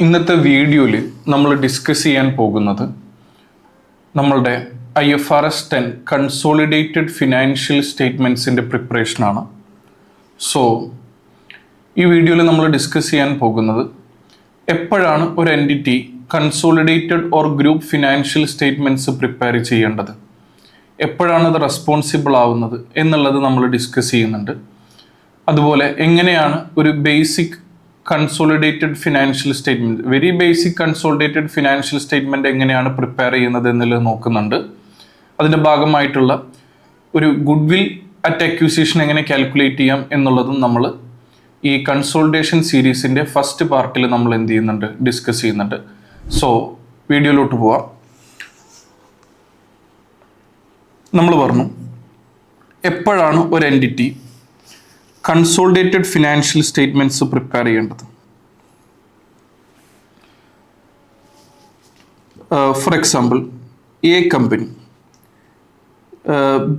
ഇന്നത്തെ വീഡിയോയിൽ നമ്മൾ ഡിസ്കസ് ചെയ്യാൻ പോകുന്നത് നമ്മളുടെ IFRS 10 കൺസോളിഡേറ്റഡ് ഫിനാൻഷ്യൽ സ്റ്റേറ്റ്മെൻറ്റ്സിൻ്റെ പ്രിപ്പറേഷനാണ്. സോ ഈ വീഡിയോയിൽ നമ്മൾ ഡിസ്കസ് ചെയ്യാൻ പോകുന്നത് എപ്പോഴാണ് ഒരു entity consolidated or group financial statements prepare ചെയ്യേണ്ടത്, എപ്പോഴാണ് അത് റെസ്പോൺസിബിൾ ആവുന്നത് എന്നുള്ളത് നമ്മൾ ഡിസ്കസ് ചെയ്യുന്നുണ്ട്. അതുപോലെ എങ്ങനെയാണ് ഒരു basic consolidated financial statement, very basic consolidated financial statement എങ്ങനെയാണ് പ്രിപ്പയർ ചെയ്യുന്നത് എന്നുള്ളത് നോക്കുന്നുണ്ട്. അതിൻ്റെ ഭാഗമായിട്ടുള്ള ഒരു ഗുഡ് വിൽ അറ്റ് അക്യൂസിഷൻ എങ്ങനെ കാൽക്കുലേറ്റ് ചെയ്യാം എന്നുള്ളതും നമ്മൾ ഈ കൺസോളിഡേഷൻ സീരീസിൻ്റെ ഫസ്റ്റ് പാർട്ടിൽ നമ്മൾ എന്ത് ചെയ്യുന്നുണ്ട്, ഡിസ്കസ് ചെയ്യുന്നുണ്ട്. സോ വീഡിയോയിലോട്ട് പോവാം. നമ്മൾ പറഞ്ഞു എപ്പോഴാണ് ഒരു entity consolidated financial statements prepare ചെയ്യേണ്ടത്. For example, A company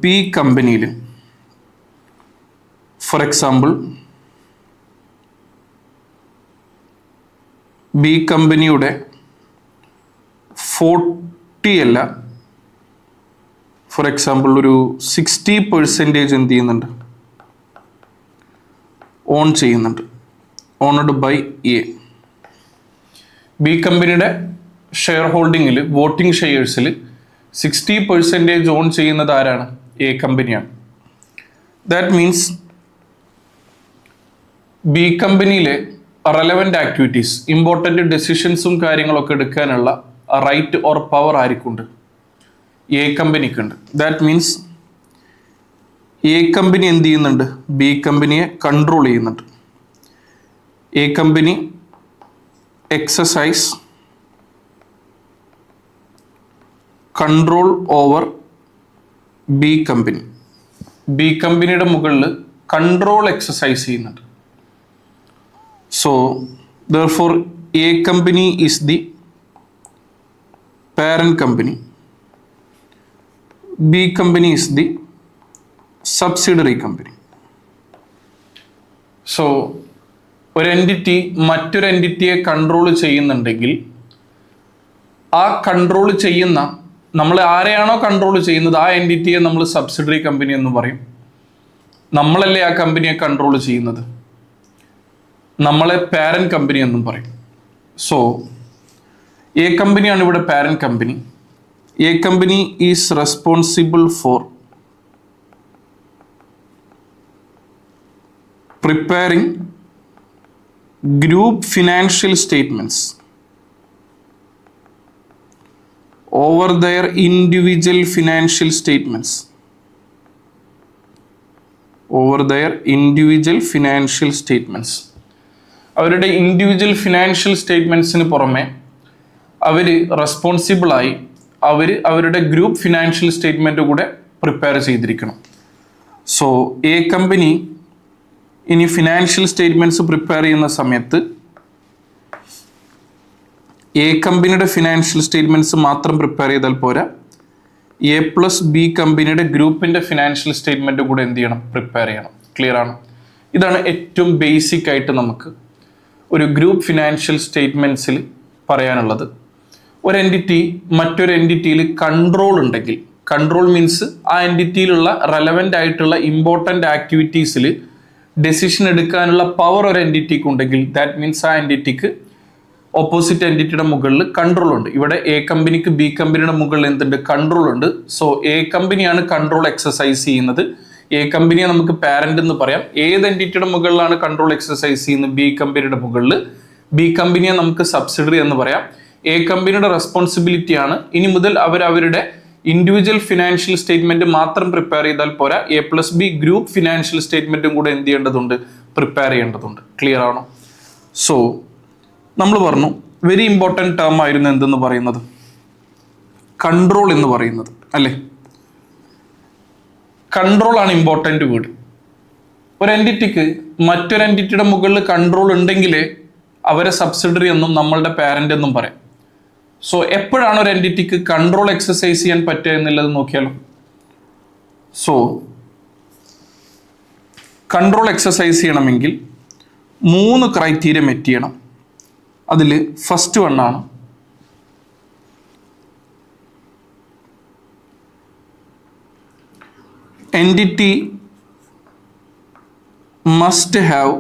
B കമ്പനിയിൽ, ഫോർ എക്സാമ്പിൾ ബി കമ്പനിയുടെ 40 അല്ല, ഫോർ എക്സാമ്പിൾ ഒരു 60% എന്ത് ചെയ്യുന്നുണ്ട്, ഓൺ ചെയ്യുന്നുണ്ട്, ഓണഡ് ബൈ എ. ബി കമ്പനിയുടെ ഷെയർ ഹോൾഡിങ്ങിൽ, വോട്ടിംഗ് ഷെയർസിൽ 60% ഓൺ ചെയ്യുന്നത് ആരാണ്? എ കമ്പനിയാണ്. ദാറ്റ് മീൻസ് ബി കമ്പനിയിലെ റെലവൻ്റ് ആക്ടിവിറ്റീസ്, ഇമ്പോർട്ടൻ്റ് ഡെസിഷൻസും കാര്യങ്ങളൊക്കെ എടുക്കാനുള്ള റൈറ്റ് ഓർ പവർ ആർക്കുണ്ട്? എ കമ്പനിക്കുണ്ട്. ദാറ്റ് മീൻസ് എ കമ്പനി എന്ത് ചെയ്യുന്നുണ്ട്? ബി കമ്പനിയെ കൺട്രോൾ ചെയ്യുന്നുണ്ട്. A company exercise control over B company. B കമ്പനിയുടെ മുകളിൽ കൺട്രോൾ എക്സസൈസ് ചെയ്യുന്നുണ്ട്. So therefore A company is the parent company, B company is the subsidiary company. So ഒരു entity മറ്റൊരു എൻറ്റിറ്റിയെ control ചെയ്യുന്നുണ്ടെങ്കിൽ ആ കൺട്രോൾ ചെയ്യുന്ന, നമ്മൾ ആരെയാണോ കൺട്രോൾ ചെയ്യുന്നത് ആ എൻറ്റിറ്റിയെ നമ്മൾ സബ്സിഡറി കമ്പനി എന്ന് പറയും. നമ്മളല്ലേ ആ കമ്പനിയെ കൺട്രോൾ ചെയ്യുന്നത്, നമ്മളെ പാരന്റ് കമ്പനി എന്നും പറയും. സോ എ കമ്പനിയാണ് ഇവിടെ parent company. A company is responsible for preparing group financial statements over their individual financial statements, over their individual financial statements. അവരുടെ ഇൻഡിവിജ്വൽ ഫിനാൻഷ്യൽ സ്റ്റേറ്റ്മെൻറ്റ്സിന് പുറമെ അവർ റെസ്പോൺസിബിളായി അവരുടെ ഗ്രൂപ്പ് ഫിനാൻഷ്യൽ സ്റ്റേറ്റ്മെൻറ്റ് കൂടെ പ്രിപ്പയർ ചെയ്തിരിക്കണം. So A company ഇനി financial statements prepare ചെയ്യുന്ന സമയത്ത് A കമ്പനിയുടെ financial statements മാത്രം പ്രിപ്പയർ ചെയ്താൽ പോരാ, എ പ്ലസ് ബി കമ്പനിയുടെ ഗ്രൂപ്പിൻ്റെ ഫിനാൻഷ്യൽ സ്റ്റേറ്റ്മെൻറ്റ് കൂടെ എന്ത് ചെയ്യണം, പ്രിപ്പയർ ചെയ്യണം. ക്ലിയർ ആണ്? ഇതാണ് ഏറ്റവും ബേസിക് ആയിട്ട് നമുക്ക് ഒരു ഗ്രൂപ്പ് ഫിനാൻഷ്യൽ സ്റ്റേറ്റ്മെൻറ്റ്സിൽ പറയാനുള്ളത്. ഒരു എൻറ്റിറ്റി മറ്റൊരു എൻറ്റിറ്റിയിൽ കൺട്രോൾ ഉണ്ടെങ്കിൽ, കൺട്രോൾ മീൻസ് ആ എൻറ്റിറ്റിയിലുള്ള റെലവൻ്റ് ആയിട്ടുള്ള ഇമ്പോർട്ടൻ്റ് ആക്ടിവിറ്റീസിൽ ഡെസിഷൻ എടുക്കാനുള്ള പവർ ഒരു എൻറ്റിറ്റിക്ക് ഉണ്ടെങ്കിൽ, ദാറ്റ് മീൻസ് ആ എൻറ്റിറ്റിക്ക് ഓപ്പോസിറ്റ് എൻറ്റിറ്റിയുടെ മുകളിൽ കൺട്രോൾ ഉണ്ട്. ഇവിടെ എ കമ്പനിക്ക് ബി കമ്പനിയുടെ മുകളിൽ എന്തുണ്ട്? കൺട്രോൾ ഉണ്ട്. സോ എ കമ്പനിയാണ് കൺട്രോൾ എക്സസൈസ് ചെയ്യുന്നത്. എ കമ്പനിയെ നമുക്ക് പാരന്റ് എന്ന് പറയാം. ഏത് എൻറ്റിറ്റിയുടെ മുകളിലാണ് കൺട്രോൾ എക്സസൈസ് ചെയ്യുന്നത്? ബി കമ്പനിയുടെ മുകളിൽ. ബി കമ്പനിയെ നമുക്ക് സബ്സിഡറി എന്ന് പറയാം. എ കമ്പനിയുടെ റെസ്പോൺസിബിലിറ്റിയാണ് ഇനി മുതൽ അവരുടെ ഇൻഡിവിജ്വൽ ഫിനാൻഷ്യൽ സ്റ്റേറ്റ്മെന്റ് മാത്രം പ്രിപ്പയർ ചെയ്താൽ പോരാ, A plus B group financial സ്റ്റേറ്റ്മെന്റും കൂടെ എന്ത് ചെയ്യേണ്ടതുണ്ട്? പ്രിപ്പയർ ചെയ്യേണ്ടതുണ്ട്. ക്ലിയർ ആണോ? സോ നമ്മൾ പറഞ്ഞു വെരി ഇമ്പോർട്ടൻറ്റ് ടേം ആയിരുന്നു എന്തെന്ന് പറയുന്നത്, കൺട്രോൾ എന്ന് പറയുന്നത്, അല്ലേ? കൺട്രോൾ ആണ് ഇമ്പോർട്ടൻറ്റ് വേർഡ്. ഒരു എൻറ്റിറ്റിക്ക് മറ്റൊരു എൻറ്റിറ്റിയുടെ മുകളിൽ കൺട്രോൾ ഉണ്ടെങ്കിലേ അവരെ സബ്സിഡറി എന്നും നമ്മളുടെ പാരന്റ് എന്നും പറയാം. സോ എപ്പോഴാണ് ഒരു എൻറ്റിറ്റിക്ക് കൺട്രോൾ എക്സസൈസ് ചെയ്യാൻ പറ്റുക എന്നുള്ളത് നോക്കിയാലോ. സോ കൺട്രോൾ എക്സസൈസ് ചെയ്യണമെങ്കിൽ 3 ക്രൈറ്റീരിയ മെറ്റ് ചെയ്യണം. അതിൽ first വണ്ണാണ് entity must have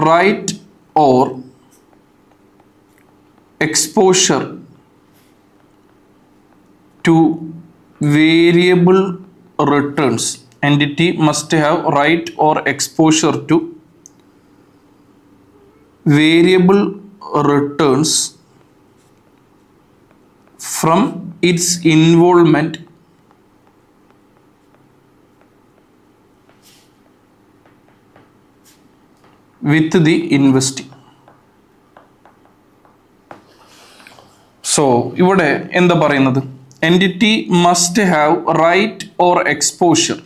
right or exposure to variable returns. Entity must have right or exposure to variable returns from its involvement with the investee. So ഇവിടെ എന്താ പറയുന്നത്? Entity must have right or exposure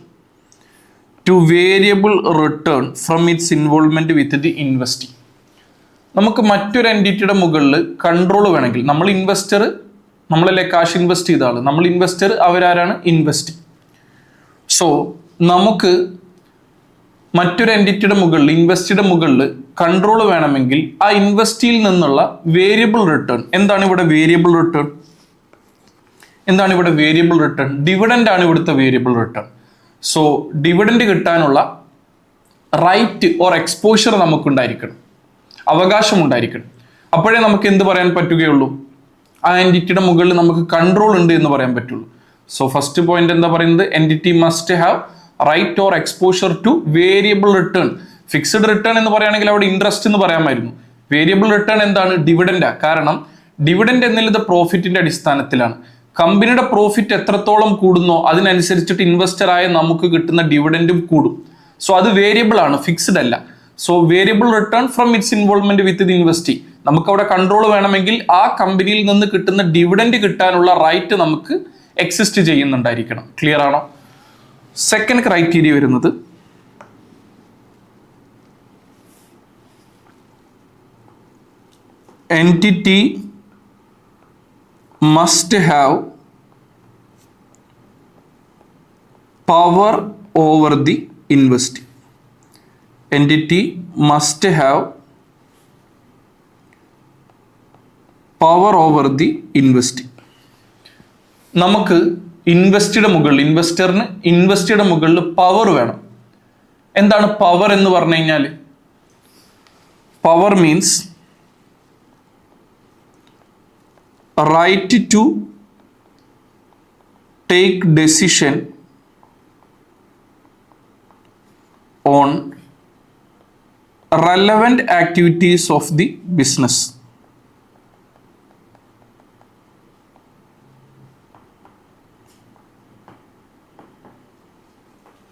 to variable return from its involvement with the investee. നമുക്ക് മറ്റൊരു എൻറ്റിറ്റിയുടെ മുകളിൽ control വേണമെങ്കിൽ, നമ്മൾ investor, നമ്മളല്ലേ കാശ് ഇൻവെസ്റ്റ് ചെയ്ത ആൾ, നമ്മൾ ഇൻവെസ്റ്റർ, അവരാരാണ്? ഇൻവെസ്റ്റ്. സോ നമുക്ക് മറ്റൊരു എൻറ്റിറ്റിയുടെ മുകളിൽ, ഇൻവെസ്റ്റിയുടെ മുകളിൽ കൺട്രോൾ വേണമെങ്കിൽ ആ ഇൻവെസ്റ്റിയിൽ നിന്നുള്ള വേരിയബിൾ റിട്ടേൺ, എന്താണ് ഇവിടെ വേരിയബിൾ റിട്ടേൺ? എന്താണ് ഇവിടെ വേരിയബിൾ റിട്ടേൺ? ഡിവിഡൻഡ് ആണ് ഇവിടുത്തെ വേരിയബിൾ റിട്ടേൺ. സോ ഡിവിഡൻഡ് കിട്ടാനുള്ള റൈറ്റ് ഓർ എക്സ്പോഷർ നമുക്കുണ്ടായിരിക്കണം, അവകാശം ഉണ്ടായിരിക്കണം. അപ്പോഴേ നമുക്ക് എന്ത് പറയാൻ പറ്റുകയുള്ളൂ? ആ എൻറ്റിറ്റിയുടെ മുകളിൽ നമുക്ക് കൺട്രോൾ ഉണ്ട് എന്ന് പറയാൻ പറ്റുള്ളൂ. സോ ഫസ്റ്റ് പോയിന്റ് എന്താ പറയുന്നത്? Entity must have right or exposure to variable return. Fixed return എന്ന് പറയുകയാണെങ്കിൽ അവിടെ ഇൻട്രസ്റ്റ് എന്ന് പറയാമായിരുന്നു. വേരിയബിൾ റിട്ടേൺ എന്താണ്? ഡിവിഡൻഡാ. കാരണം ഡിവിഡൻഡ് എന്നുള്ളത് പ്രോഫിറ്റിന്റെ അടിസ്ഥാനത്തിലാണ്. കമ്പനിയുടെ പ്രോഫിറ്റ് എത്രത്തോളം കൂടുന്നോ അതിനനുസരിച്ചിട്ട് ഇൻവെസ്റ്റർ ആയ നമുക്ക് കിട്ടുന്ന ഡിവിഡൻഡും കൂടും. സോ അത് വേരിയബിൾ ആണ്, ഫിക്സ്ഡ് അല്ല. So variable return from its involvement with the investee. നമുക്ക് അവിടെ കൺട്രോൾ വേണമെങ്കിൽ ആ കമ്പനിയിൽ നിന്ന് കിട്ടുന്ന ഡിവിഡൻഡ് കിട്ടാനുള്ള റൈറ്റ് നമുക്ക് എക്സിസ്റ്റ് ചെയ്യുന്നുണ്ടായിരിക്കണം. ക്ലിയർ ആണോ? സെക്കൻഡ് ക്രൈറ്റീരിയ വരുന്നത് entity must have power over the investee. Entity must have power over the investee. നമുക്ക് ഇൻവെസ്റ്റിയുടെ മുകളിൽ, ഇൻവെസ്റ്റിയുടെ മുകളിൽ പവർ വേണം. എന്താണ് പവർ എന്ന് പറഞ്ഞു കഴിഞ്ഞാൽ? Power means right to take decision on relevant activities of the business.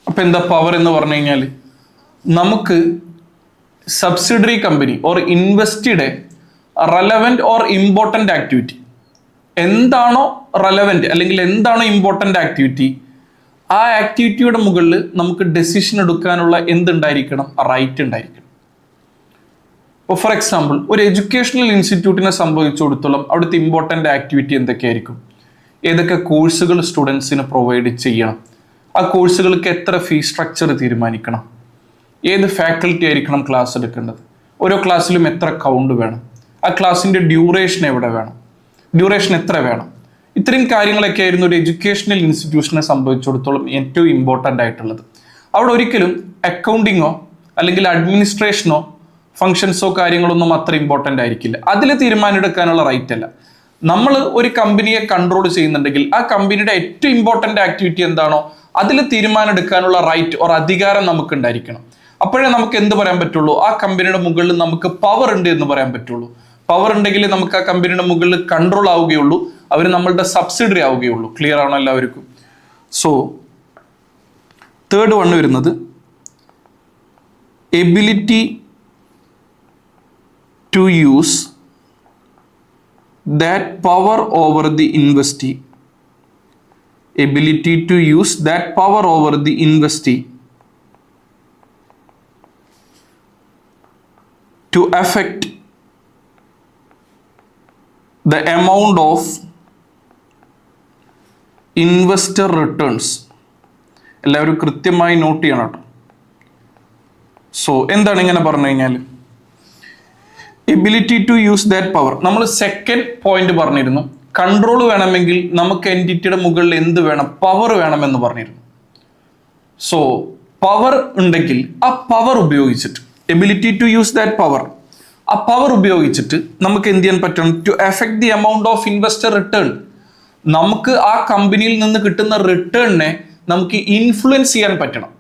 അപ്പൊ എന്താ പവർ എന്ന് പറഞ്ഞു കഴിഞ്ഞാൽ? നമുക്ക് സബ്സിഡറി കമ്പനി ഓർ ഇൻവെസ്റ്റിയുടെ റെലവൻറ്റ് ഓർ ഇമ്പോർട്ടൻ്റ് ആക്ടിവിറ്റി എന്താണോ റെലവൻറ്റ് അല്ലെങ്കിൽ എന്താണോ ഇമ്പോർട്ടൻ്റ് ആക്ടിവിറ്റി, ആ ആക്ടിവിറ്റിയുടെ മുകളിൽ നമുക്ക് ഡെസിഷൻ എടുക്കാനുള്ള എന്തുണ്ടായിരിക്കണം? റൈറ്റ് ഉണ്ടായിരിക്കണം. ഇപ്പോൾ ഫോർ എക്സാമ്പിൾ ഒരു എഡ്യൂക്കേഷണൽ ഇൻസ്റ്റിറ്റ്യൂട്ടിനെ സംബന്ധിച്ചിടത്തോളം അവിടുത്തെ ഇമ്പോർട്ടൻ്റ് ആക്ടിവിറ്റി എന്തൊക്കെയായിരിക്കും? ഏതൊക്കെ കോഴ്സുകൾ സ്റ്റുഡൻസിന് പ്രൊവൈഡ് ചെയ്യണം, ആ കോഴ്സുകൾക്ക് എത്ര ഫീസ് സ്ട്രക്ചർ തീരുമാനിക്കണം, ഏത് ഫാക്കൽറ്റി ആയിരിക്കണം ക്ലാസ് എടുക്കേണ്ടത്, ഓരോ ക്ലാസ്സിലും എത്ര കൗണ്ട് വേണം, ആ ക്ലാസ്സിൻ്റെ ഡ്യൂറേഷൻ എവിടെ വേണം, ഡ്യൂറേഷൻ എത്ര വേണം, ഇത്രയും കാര്യങ്ങളൊക്കെ ആയിരുന്നു ഒരു എഡ്യൂക്കേഷണൽ ഇൻസ്റ്റിറ്റ്യൂഷനെ സംബന്ധിച്ചിടത്തോളം ഏറ്റവും ഇമ്പോർട്ടൻ്റ് ആയിട്ടുള്ളത്. അവിടെ ഒരിക്കലും അക്കൗണ്ടിങ്ങോ അല്ലെങ്കിൽ അഡ്മിനിസ്ട്രേഷനോ ഫങ്ഷൻസോ കാര്യങ്ങളൊന്നും അത്ര ഇമ്പോർട്ടൻ്റ് ആയിരിക്കില്ല. അതിൽ തീരുമാനം എടുക്കാനുള്ള റൈറ്റ് അല്ല. നമ്മൾ ഒരു കമ്പനിയെ കൺട്രോൾ ചെയ്യുന്നുണ്ടെങ്കിൽ ആ കമ്പനിയുടെ ഏറ്റവും ഇമ്പോർട്ടൻ്റ് ആക്ടിവിറ്റി എന്താണോ അതിൽ തീരുമാനം എടുക്കാനുള്ള റൈറ്റ് ഓർ അധികാരം നമുക്ക് ഉണ്ടായിരിക്കണം. അപ്പോഴേ നമുക്ക് എന്ത് പറയാൻ പറ്റുള്ളൂ? ആ കമ്പനിയുടെ മുകളിൽ നമുക്ക് പവർ ഉണ്ട് എന്ന് പറയാൻ പറ്റുള്ളൂ. പവർ ഉണ്ടെങ്കിൽ നമുക്ക് ആ കമ്പനിയുടെ മുകളിൽ കൺട്രോൾ ആവുകയുള്ളൂ, അവർ നമ്മളുടെ സബ്സിഡറി ആവുകയുള്ളൂ. ക്ലിയർ ആണോ എല്ലാവർക്കും? സോ തേർഡ് വൺ വരുന്നത് ability to use that power over the investee, ability to use that power over the investee to affect the amount of investor returns. എല്ലാവരും കൃത്യമായി നോട്ട് ചെയ്യണം കേട്ടോ. സോ എന്താണ് ഇങ്ങനെ പറഞ്ഞു കഴിഞ്ഞാൽ ability to use that power. നമ്മൾ സെക്കൻഡ് പോയിന്റ് പറഞ്ഞിരുന്നു, കൺട്രോൾ വേണമെങ്കിൽ നമുക്ക് എൻറ്റിറ്റിയുടെ മുകളിൽ എന്ത് വേണം, പവർ വേണമെന്ന് പറഞ്ഞിരുന്നു. സോ പവർ ഉണ്ടെങ്കിൽ ആ പവർ ഉപയോഗിച്ചിട്ട്, ability to use that power, ആ പവർ ഉപയോഗിച്ചിട്ട് നമുക്ക് എന്ത് ചെയ്യാൻ പറ്റണം, to effect the amount of investor return. നമുക്ക് ആ കമ്പനിയിൽ നിന്ന് കിട്ടുന്ന റിട്ടേണിനെ നമുക്ക് ഇൻഫ്ലുവൻസ് ചെയ്യാൻ പറ്റണം.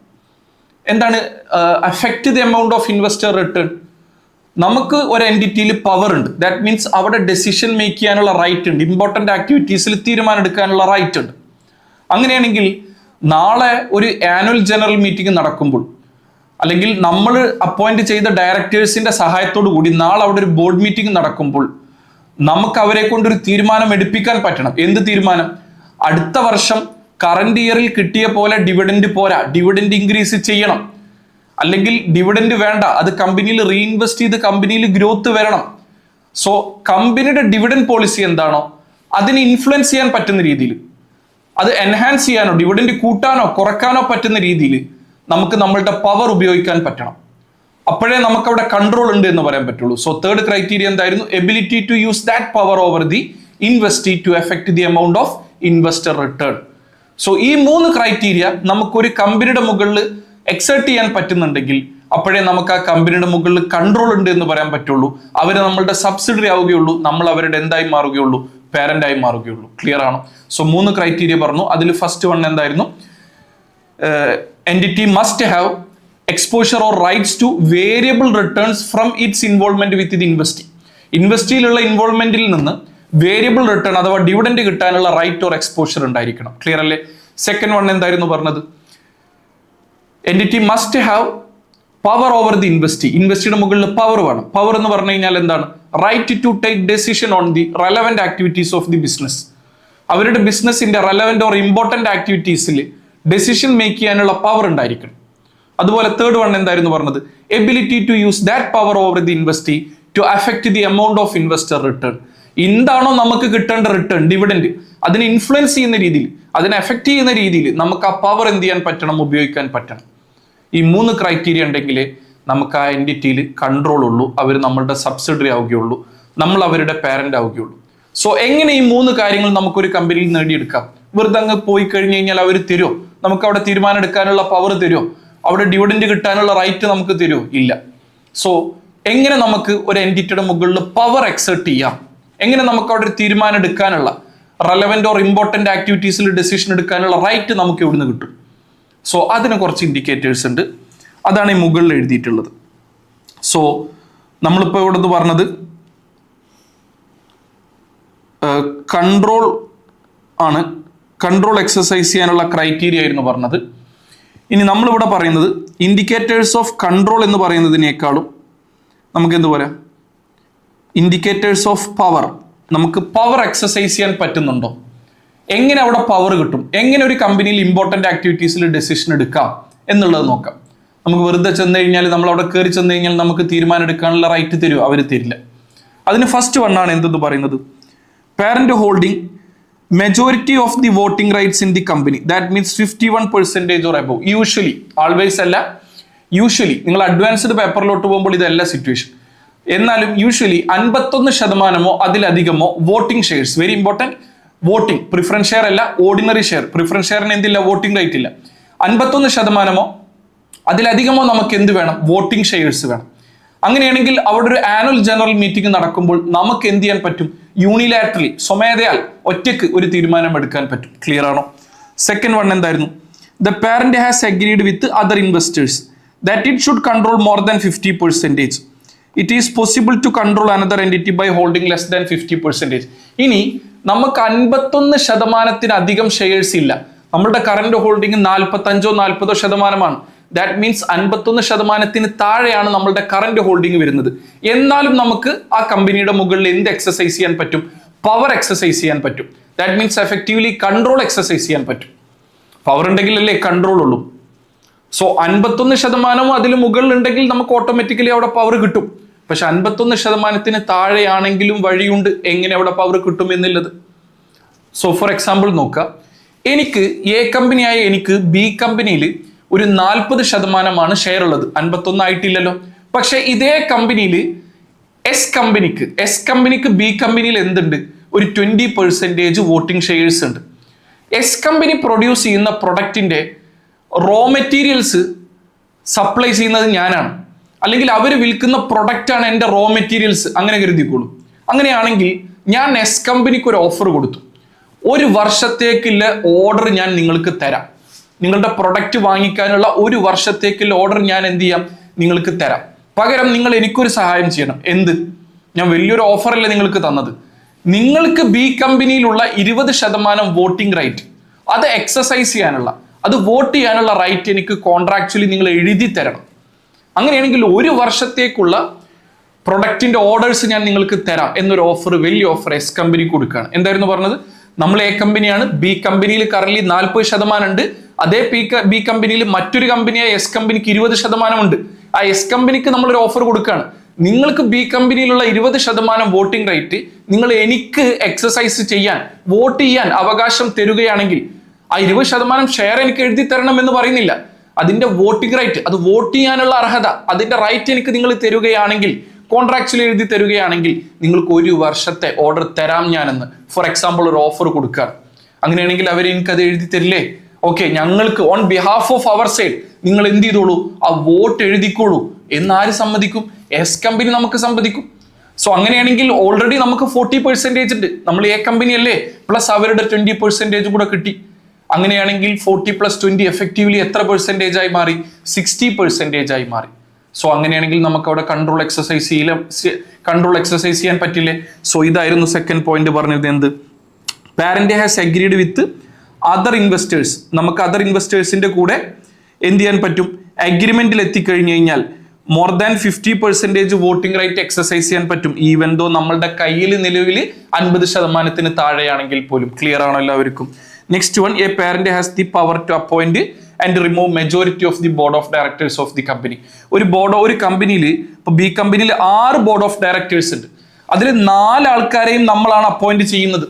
എന്താണ് effect the amount of investor return? നമുക്ക് ഒരു എൻറ്റിറ്റിയിൽ പവർ ഉണ്ട്, ദാറ്റ് മീൻസ് അവിടെ ഡെസിഷൻ മേക്ക് ചെയ്യാനുള്ള റൈറ്റ് ഉണ്ട്, ഇമ്പോർട്ടൻ്റ് ആക്ടിവിറ്റീസിൽ തീരുമാനം എടുക്കാനുള്ള റൈറ്റ് ഉണ്ട്. അങ്ങനെയാണെങ്കിൽ നാളെ ഒരു ആനുവൽ ജനറൽ മീറ്റിംഗ് നടക്കുമ്പോൾ, അല്ലെങ്കിൽ നമ്മൾ അപ്പോയിന്റ് ചെയ്ത ഡയറക്ടേഴ്സിന്റെ സഹായത്തോടു കൂടി നാളെ അവിടെ ഒരു ബോർഡ് മീറ്റിംഗ് നടക്കുമ്പോൾ നമുക്ക് അവരെ കൊണ്ടൊരു തീരുമാനം എടുപ്പിക്കാൻ പറ്റണം. എന്ത് തീരുമാനം? അടുത്ത വർഷം കറന്റ് ഇയറിൽ കിട്ടിയ പോലെ ഡിവിഡൻഡ് പോരാ, ഡിവിഡൻഡ് ഇൻക്രീസ് ചെയ്യണം, അല്ലെങ്കിൽ ഡിവിഡൻഡ് വേണ്ട, അത് കമ്പനിയിൽ റീഇൻവെസ്റ്റ് ചെയ്ത് കമ്പനിയിൽ ഗ്രോത്ത് വരണം. സോ കമ്പനിയുടെ ഡിവിഡൻഡ് പോളിസി എന്താണോ അതിനെ ഇൻഫ്ലുവൻസ് ചെയ്യാൻ പറ്റുന്ന രീതിയിൽ, അത് എൻഹാൻസ് ചെയ്യാനോ ഡിവിഡൻഡ് കൂട്ടാനോ കുറയ്ക്കാനോ പറ്റുന്ന രീതിയിൽ നമുക്ക് നമ്മളുടെ പവർ ഉപയോഗിക്കാൻ പറ്റണം. അപ്പോഴേ നമുക്ക് അവിടെ കൺട്രോൾ ഉണ്ട് എന്ന് പറയാൻ പറ്റുള്ളൂ. സോ തേർഡ് ക്രൈറ്റീരിയ എന്തായിരുന്നു? Ability to use that power over the investee to effect the amount of investor return. So ഈ 3 ക്രൈറ്റീരിയ നമുക്കൊരു കമ്പനിയുടെ മുകളിൽ എക്സേർട്ട് ചെയ്യാൻ പറ്റുന്നുണ്ടെങ്കിൽ അപ്പോഴേ നമുക്ക് ആ കമ്പനിയുടെ മുകളിൽ കൺട്രോൾ ഉണ്ട് എന്ന് പറയാൻ പറ്റുള്ളൂ. അവർ നമ്മളുടെ സബ്സിഡറി ആവുകയുള്ളൂ, നമ്മൾ അവരുടെ എന്തായി മാറുകയുള്ളൂ, പാരന്റ് ആയി മാറുകയുള്ളൂ. ക്ലിയർ ആണോ? സോ 3 ക്രൈറ്റീരിയ പറഞ്ഞു. അതിൽ ഫസ്റ്റ് വൺ എന്തായിരുന്നു? entity must have exposure or rights to variable returns from its involvement with the investee. ഇൻവെസ്റ്റിയിലുള്ള ഇൻവോൾവ്മെന്റിൽ നിന്ന് വേരിയബിൾ റിട്ടേൺ അഥവാ ഡിവിഡൻഡ് കിട്ടാനുള്ള റൈറ്റ് ഓർ എക്സ്പോഷർ ഉണ്ടായിരിക്കണം. ക്ലിയർ അല്ലേ? സെക്കൻഡ് വൺ എന്തായിരുന്നു പറഞ്ഞത്? entity must have power over the investee. ഇൻവെസ്റ്റിയുടെ മുകളിൽ പവർ വേണം. പവർ എന്ന് പറഞ്ഞു കഴിഞ്ഞാൽ എന്താണ്? Right to take decision on the relevant activities of the business. അവരുടെ ബിസിനസിന്റെ റെലവെന്റ് ഓർ ഇമ്പോർട്ടന്റ് ആക്ടിവിറ്റീസിൽ ഡെസിഷൻ മേക്ക് ചെയ്യാനുള്ള പവർ ഉണ്ടായിരിക്കണം. അതുപോലെ തേർഡ് വൺ എന്തായിരുന്നു പറഞ്ഞത്? Ability to use that power over the investee to affect the amount of investor return. എന്താണോ നമുക്ക് കിട്ടേണ്ട റിട്ടേൺ, ഡിവിഡൻഡ്, അതിനെ ഇൻഫ്ലുവൻസ് ചെയ്യുന്ന രീതിയിൽ, അതിനെ എഫക്ട് ചെയ്യുന്ന രീതിയിൽ നമുക്ക് ആ പവർ എന്ത് ചെയ്യാൻ പറ്റണം, ഉപയോഗിക്കാൻ പറ്റണം. ഈ 3 ക്രൈറ്റീരിയ ഉണ്ടെങ്കിലേ നമുക്ക് ആ എൻറ്റിറ്റിയിൽ കൺട്രോൾ ഉള്ളൂ, അവർ നമ്മളുടെ സബ്സിഡറി ആവുകയുള്ളൂ, നമ്മൾ അവരുടെ പാരന്റ് ആവുകയുള്ളൂ. സോ എങ്ങനെ ഈ 3 കാര്യങ്ങൾ നമുക്കൊരു കമ്പനിയിൽ നേടിയെടുക്കാം? വെറുതെ അങ്ങ് പോയി കഴിഞ്ഞു കഴിഞ്ഞാൽ അവർ തരുമോ? നമുക്ക് അവിടെ തീരുമാനം എടുക്കാനുള്ള പവർ തരുമോ? അവിടെ ഡിവിഡൻഡ് കിട്ടാനുള്ള റൈറ്റ് നമുക്ക് തരുമോ? ഇല്ല. സോ എങ്ങനെ നമുക്ക് ഒരു എൻറ്റിറ്റിയുടെ മുകളിൽ പവർ എക്സേർട്ട് ചെയ്യാം? എങ്ങനെ നമുക്ക് അവിടെ ഒരു തീരുമാനം എടുക്കാനുള്ള റെലവെന്റ് ഓർ ഇമ്പോർട്ടന്റ് ആക്ടിവിറ്റീസിൽ ഡെസിഷൻ എടുക്കാനുള്ള റൈറ്റ് നമുക്ക് എവിടുന്ന് കിട്ടും? സോ അതിന് കുറച്ച് ഇൻഡിക്കേറ്റേഴ്സ് ഉണ്ട്, അതാണ് ഈ മുകളിൽ എഴുതിയിട്ടുള്ളത്. സോ നമ്മളിപ്പോൾ ഇവിടുന്ന് പറഞ്ഞത് കൺട്രോൾ ആണ്, കൺട്രോൾ എക്സസൈസ് ചെയ്യാനുള്ള ക്രൈറ്റീരിയ ആയിരുന്നു പറഞ്ഞത്. ഇനി നമ്മളിവിടെ പറയുന്നത് ഇൻഡിക്കേറ്റേഴ്സ് ഓഫ് കൺട്രോൾ എന്ന് പറയുന്നതിനേക്കാളും നമുക്ക് എന്ത് പറയാം, ഇൻഡിക്കേറ്റേഴ്സ് ഓഫ് പവർ. നമുക്ക് പവർ എക്സസൈസ് ചെയ്യാൻ പറ്റുന്നുണ്ടോ, എങ്ങനെ അവിടെ പവർ കിട്ടും, എങ്ങനെ ഒരു കമ്പനിയിൽ ഇമ്പോർട്ടൻ്റ് ആക്ടിവിറ്റീസിൽ ഡെസിഷൻ എടുക്കാം എന്നുള്ളത് നോക്കാം. നമുക്ക് വെറുതെ ചെന്ന് കഴിഞ്ഞാൽ, നമ്മൾ അവിടെ കയറി ചെന്ന് കഴിഞ്ഞാൽ നമുക്ക് തീരുമാനം എടുക്കാനുള്ള റൈറ്റ് തരുമോ? അവർ തരില്ല. അതിന് ഫസ്റ്റ് വണ്ണാണ് എന്തെന്ന് പറയുന്നത്, parent holding majority of the voting rights in the company, that means 51% or above. Usually, always അല്ല, യൂഷ്വലി നിങ്ങൾ അഡ്വാൻസ്ഡ് പേപ്പറിലോട്ട് പോകുമ്പോൾ ഇതല്ല സിറ്റുവേഷൻ. എന്നാലും യൂഷ്വലി 51% അതിലധികമോ voting shares, very important, voting, preference share അല്ല, ഓർഡിനറി ഷെയർ. പ്രിഫറൻസ് ഷെയറിന് എന്തില്ല, വോട്ടിംഗ് റൈറ്റ് ഇല്ല. 51% അതിലധികമോ നമുക്ക് എന്ത് വേണം, വോട്ടിംഗ് ഷെയർസ് വേണം. അങ്ങനെയാണെങ്കിൽ അവിടെ ഒരു ആനുവൽ ജനറൽ മീറ്റിംഗ് നടക്കുമ്പോൾ നമുക്ക് എന്ത് ചെയ്യാൻ പറ്റും, യൂണിലാറ്ററലി, സ്വമേധയാൽ ഒറ്റയ്ക്ക് ഒരു തീരുമാനം എടുക്കാൻ പറ്റും. ക്ലിയർ ആണോ? സെക്കൻഡ് വൺ എന്തായിരുന്നു? The parent has agreed with other investors that it should control more than 50%. It is possible to control another entity by holding less than 50%. ഇനി നമുക്ക് 51% ഷെയർസ് ഇല്ല, നമ്മളുടെ കറന്റ് ഹോൾഡിംഗ് 45-40% ദാറ്റ് മീൻസ് 51% താഴെയാണ് നമ്മളുടെ current holding വരുന്നത്. എന്നാലും നമുക്ക് ആ കമ്പനിയുടെ മുകളിൽ എന്ത് എക്സസൈസ് ചെയ്യാൻ പറ്റും, പവർ എക്സസൈസ് ചെയ്യാൻ പറ്റും. That means effectively control exercise ചെയ്യാൻ പറ്റും. പവർ ഉണ്ടെങ്കിലല്ലേ കൺട്രോൾ ഉള്ളൂ. സോ 51% അതിൽ മുകളിൽ ഉണ്ടെങ്കിൽ നമുക്ക് ഓട്ടോമാറ്റിക്കലി അവിടെ പവർ കിട്ടും. പക്ഷെ 51% താഴെയാണെങ്കിലും വഴിയുണ്ട് എങ്ങനെ അവിടെ പവർ കിട്ടും എന്നുള്ളത്. സോ ഫോർ എക്സാമ്പിൾ നോക്കുക, എനിക്ക് എ കമ്പനിയായ എനിക്ക് ബി കമ്പനിയിൽ ഒരു 40% ഷെയർ ഉള്ളത്, 51 ആയിട്ടില്ലല്ലോ. പക്ഷെ ഇതേ കമ്പനിയിൽ എസ് കമ്പനിക്ക് ബി കമ്പനിയിൽ എന്തുണ്ട്, ഒരു 20% വോട്ടിംഗ് ഷെയർസ് ഉണ്ട്. എസ് കമ്പനി പ്രൊഡ്യൂസ് ചെയ്യുന്ന പ്രൊഡക്റ്റിന്റെ റോ മെറ്റീരിയൽസ് സപ്ലൈ ചെയ്യുന്നത് ഞാനാണ്, അല്ലെങ്കിൽ അവർ വിൽക്കുന്ന പ്രൊഡക്റ്റാണ് എൻ്റെ റോ മെറ്റീരിയൽസ്, അങ്ങനെ കരുതിക്കോളൂ. അങ്ങനെയാണെങ്കിൽ ഞാൻ എസ് കമ്പനിക്ക് ഒരു ഓഫർ കൊടുത്തു, 1 വർഷത്തേക്കുള്ള ഓർഡർ ഞാൻ നിങ്ങൾക്ക് തരാം. നിങ്ങളുടെ പ്രൊഡക്റ്റ് വാങ്ങിക്കാനുള്ള 1 വർഷത്തേക്കുള്ള ഓർഡർ ഞാൻ എന്ത് ചെയ്യാം, നിങ്ങൾക്ക് തരാം. പകരം നിങ്ങൾ എനിക്കൊരു സഹായം ചെയ്യണം. എന്ത്? ഞാൻ വലിയൊരു ഓഫറല്ല നിങ്ങൾക്ക് തന്നത്. നിങ്ങൾക്ക് ബി കമ്പനിയിലുള്ള 20% വോട്ടിംഗ് റൈറ്റ്, അത് എക്സസൈസ് ചെയ്യാനുള്ള, അത് വോട്ട് ചെയ്യാനുള്ള റൈറ്റ് എനിക്ക് കോൺട്രാക്ച്വലി നിങ്ങൾ എഴുതി തരണം. അങ്ങനെയാണെങ്കിൽ 1 വർഷത്തേക്കുള്ള പ്രൊഡക്റ്റിന്റെ ഓർഡേഴ്സ് ഞാൻ നിങ്ങൾക്ക് തരാം എന്നൊരു ഓഫർ, വലിയ ഓഫർ എസ് കമ്പനി കൊടുക്കുകയാണ്. എന്തായിരുന്നു പറഞ്ഞത്? നമ്മൾ എ കമ്പനിയാണ്, ബി കമ്പനിയിൽ കറന്റ് 40% ഉണ്ട്. അതേ ബി കമ്പനിയിൽ മറ്റൊരു കമ്പനിയായ എസ് കമ്പനിക്ക് 20% ഉണ്ട്. ആ എസ് കമ്പനിക്ക് നമ്മളൊരു ഓഫർ കൊടുക്കുകയാണ്. നിങ്ങൾക്ക് ബി കമ്പനിയിലുള്ള 20% വോട്ടിംഗ് റൈറ്റ് നിങ്ങൾ എനിക്ക് എക്സസൈസ് ചെയ്യാൻ, വോട്ട് ചെയ്യാൻ അവകാശം തരുകയാണെങ്കിൽ ആ 20% ഷെയർ എനിക്ക് എഴുതി തരണം എന്ന് പറയുന്നില്ല. അതിന്റെ വോട്ടിംഗ് റൈറ്റ്, അത് വോട്ട് ചെയ്യാനുള്ള അർഹത, അതിന്റെ റൈറ്റ് എനിക്ക് നിങ്ങൾ തരുകയാണെങ്കിൽ, കോൺട്രാക്ച്വൽ എഴുതി തരുകയാണെങ്കിൽ നിങ്ങൾക്ക് 1 വർഷത്തെ ഓർഡർ തരാം ഞാനെന്ന് ഫോർ എക്സാമ്പിൾ ഒരു ഓഫർ കൊടുക്കുകയാണ്. അങ്ങനെയാണെങ്കിൽ അവർ എനിക്ക് അത് എഴുതി തരില്ലേ? ഓക്കെ, ഞങ്ങൾക്ക് on behalf of our side നിങ്ങൾ എന്ത് ചെയ്തോളൂ, ആ വോട്ട് എഴുതിക്കോളൂ എന്നാര് സമ്മതിക്കും? എസ് കമ്പനി നമുക്ക് സമ്മതിക്കും. സോ അങ്ങനെയാണെങ്കിൽ ഓൾറെഡി നമുക്ക് 40% ഉണ്ട്. നമ്മൾ എ കമ്പനി അല്ലേ, പ്ലസ് അവരുടെ 20% കൂടെ കിട്ടി. അങ്ങനെയാണെങ്കിൽ 40 + 20 എഫക്റ്റീവ്ലി എത്ര പെർസെൻറ്റേജ് ആയി മാറി? 60% ആയി മാറി. സോ അങ്ങനെയാണെങ്കിൽ നമുക്ക് അവിടെ കൺട്രോൾ എക്സസൈസ് ചെയ്യാൻ പറ്റില്ലേ? സോ ഇതായിരുന്നു സെക്കൻഡ് പോയിന്റ് പറഞ്ഞത്. എന്ത്? Parent has agreed with other investors. നമുക്ക് അതർ ഇൻവെസ്റ്റേഴ്സിന്റെ കൂടെ എന്ത് ചെയ്യാൻ പറ്റും? അഗ്രിമെന്റിൽ എത്തിക്കഴിഞ്ഞു കഴിഞ്ഞാൽ more than 50% voting right exercise ചെയ്യാൻ പറ്റും, ഈവൻ ദോ നമ്മളുടെ കയ്യിൽ നിലവിൽ 50% താഴെയാണെങ്കിൽ പോലും. ക്ലിയർ ആണോ എല്ലാവർക്കും? Next one, a parent has the power to appoint and remove majority of the board of directors of the company. ഒരു കമ്പനിയിൽ, ഇപ്പൊ ബി കമ്പനിയിൽ 6 ബോർഡ് ഓഫ് ഡയറക്ടേഴ്സ് ഉണ്ട്. അതിൽ 4 ആൾക്കാരെയും നമ്മളാണ് അപ്പോയിന്റ് ചെയ്യുന്നത്.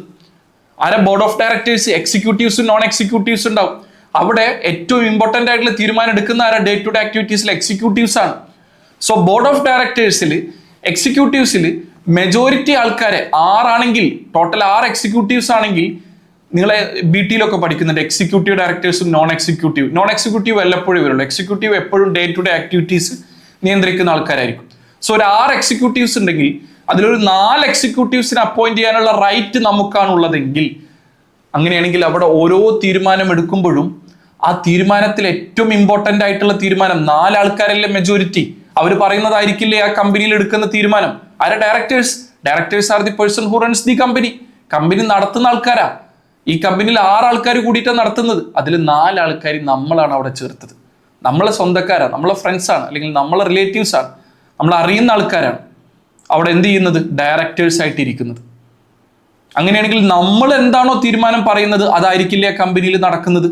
ആരെ? Board of directors. എക്സിക്യൂട്ടീവ്സും നോൺ എക്സിക്യൂട്ടീവ്സും ഉണ്ടാവും. അവിടെ ഏറ്റവും ഇമ്പോർട്ടന്റ് ആയിട്ടുള്ള തീരുമാനം എടുക്കുന്ന ആരാ? ഡേ ടു ഡേ ആക്ടിവിറ്റീസിൽ എക്സിക്യൂട്ടീവ്സ് ആണ്. സോ ബോർഡ് ഓഫ് ഡയറക്ടേഴ്സിൽ, എക്സിക്യൂട്ടീവ്സിൽ മെജോറിറ്റി ആൾക്കാരെ 6 ആണെങ്കിൽ, ടോട്ടൽ 6 എക്സിക്യൂട്ടീവ്സ് ആണെങ്കിൽ, നിങ്ങളെ ബി ടിയിലൊക്കെ പഠിക്കുന്നുണ്ട് എക്സിക്യൂട്ടീവ് ഡയറക്ടേഴ്സും നോൺ എക്സിക്യൂട്ടീവ് വല്ലപ്പോഴും വരുള്ളൂ. എക്സിക്യൂട്ടീവ് എപ്പോഴും ഡേ ടു ഡേ ആക്ടിവിറ്റീസ് നിയന്ത്രിക്കുന്ന ആൾക്കാരായിരിക്കും. സോ ഒരു 6 എക്സിക്യൂട്ടീവ്സ് ഉണ്ടെങ്കിൽ അതിലൊരു 4 എക്സിക്യൂട്ടീവ്സിനെ അപ്പോയിന്റ് ചെയ്യാനുള്ള റൈറ്റ് നമുക്കാണുള്ളതെങ്കിൽ, അങ്ങനെയാണെങ്കിൽ അവിടെ ഓരോ തീരുമാനം എടുക്കുമ്പോഴും ആ തീരുമാനത്തിൽ ഏറ്റവും ഇമ്പോർട്ടന്റ് ആയിട്ടുള്ള തീരുമാനം 4 ആൾക്കാരല്ലേ മെജോറിറ്റി, അവർ പറയുന്നതായിരിക്കില്ലേ ആ കമ്പനിയിൽ എടുക്കുന്ന തീരുമാനം. ആരെ? Directors are the person who runs the company. Company നടത്തുന്ന ആൾക്കാരാ. ഈ കമ്പനിയിൽ 6 ആൾക്കാർ കൂടിയിട്ടാണ് നടത്തുന്നത്. അതിൽ 4 ആൾക്കാർ നമ്മളാണ് അവിടെ ചേർത്തത്. നമ്മളെ സ്വന്തക്കാരാണ്, നമ്മളെ ഫ്രണ്ട്സാണ്, അല്ലെങ്കിൽ നമ്മളെ റിലേറ്റീവ്സ് ആണ്, നമ്മൾ അറിയുന്ന ആൾക്കാരാണ് അവിടെ എന്ത് ചെയ്യുന്നത്? ഡയറക്ടേഴ്സ് ആയിട്ട് ഇരിക്കുന്നത്. അങ്ങനെയാണെങ്കിൽ നമ്മൾ എന്താണോ തീരുമാനം പറയുന്നത് അതായിരിക്കില്ലേ ആ കമ്പനിയിൽ നടക്കുന്നത്.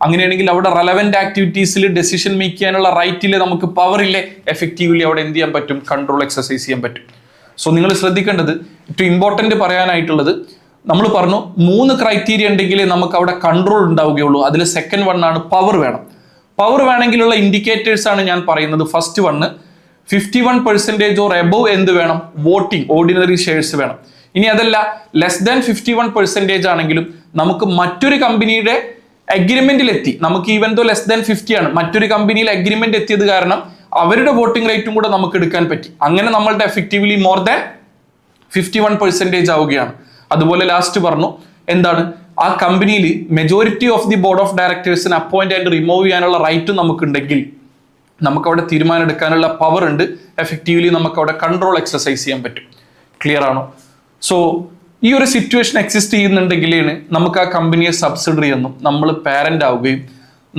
അങ്ങനെയാണെങ്കിൽ അവിടെ റെലവെന്റ് ആക്ടിവിറ്റീസിൽ ഡെസിഷൻ മേക്ക് ചെയ്യാനുള്ള റൈറ്റില്ലേ, നമുക്ക് പവർ ഇല്ലേ, എഫക്റ്റീവ്ലി അവിടെ എന്ത് ചെയ്യാൻ പറ്റും? കൺട്രോൾ എക്സസൈസ് ചെയ്യാൻ പറ്റും. സോ നിങ്ങൾ ശ്രദ്ധിക്കേണ്ടത്, ഏറ്റവും ഇമ്പോർട്ടന്റ് പറയാനായിട്ടുള്ളത്, നമ്മൾ പറഞ്ഞു 3 ക്രൈറ്റീരിയ ഉണ്ടെങ്കിലേ നമുക്ക് അവിടെ കൺട്രോൾ ഉണ്ടാവുകയുള്ളൂ. അതിൽ സെക്കൻഡ് വൺ ആണ് പവർ വേണം. പവർ വേണമെങ്കിലുള്ള ഇൻഡിക്കേറ്റേഴ്സ് ആണ് ഞാൻ പറയുന്നത്. ഫസ്റ്റ് വണ് 51% ഓർ എബവ് എന്ത് വേണം? വോട്ടിംഗ്, ഓർഡിനറി ഷെയർസ് വേണം. ഇനി അതല്ല, ലെസ് ദാൻ 51% ആണെങ്കിലും നമുക്ക് മറ്റൊരു കമ്പനിയുടെ അഗ്രിമെന്റിൽ എത്തി, നമുക്ക് ഈവൻ ദോ ലെസ് ദാൻ 50 ആണ്, മറ്റൊരു കമ്പനിയിൽ അഗ്രിമെന്റ് എത്തിയത് കാരണം അവരുടെ വോട്ടിംഗ് റേറ്റും കൂടെ നമുക്ക് എടുക്കാൻ പറ്റി. അങ്ങനെ നമ്മളുടെ എഫക്റ്റീവ്ലി മോർ ദാൻ 51% ആവുകയാണ്. അതുപോലെ ലാസ്റ്റ് പറഞ്ഞു എന്താണ്? ആ കമ്പനിയിൽ majority of the board of ഡയറക്ടേഴ്സിന് അപ്പോയിന്റ് ആൻഡ് റിമൂവ് ചെയ്യാനുള്ള റൈറ്റ് നമുക്കുണ്ടെങ്കിൽ നമുക്ക് അവിടെ തീരുമാനം എടുക്കാനുള്ള പവർ ഉണ്ട്. എഫക്റ്റീവ്ലി നമുക്ക് അവിടെ കൺട്രോൾ എക്സസൈസ് ചെയ്യാൻ പറ്റും. ക്ലിയർ ആണോ? സോ ഈ ഒരു സിറ്റുവേഷൻ എക്സിസ്റ്റ് ചെയ്യുന്നുണ്ടെങ്കിലാണ് നമുക്ക് ആ കമ്പനിയെ സബ്സിഡറി എന്നും നമ്മൾ പാരന്റ് ആവുകയും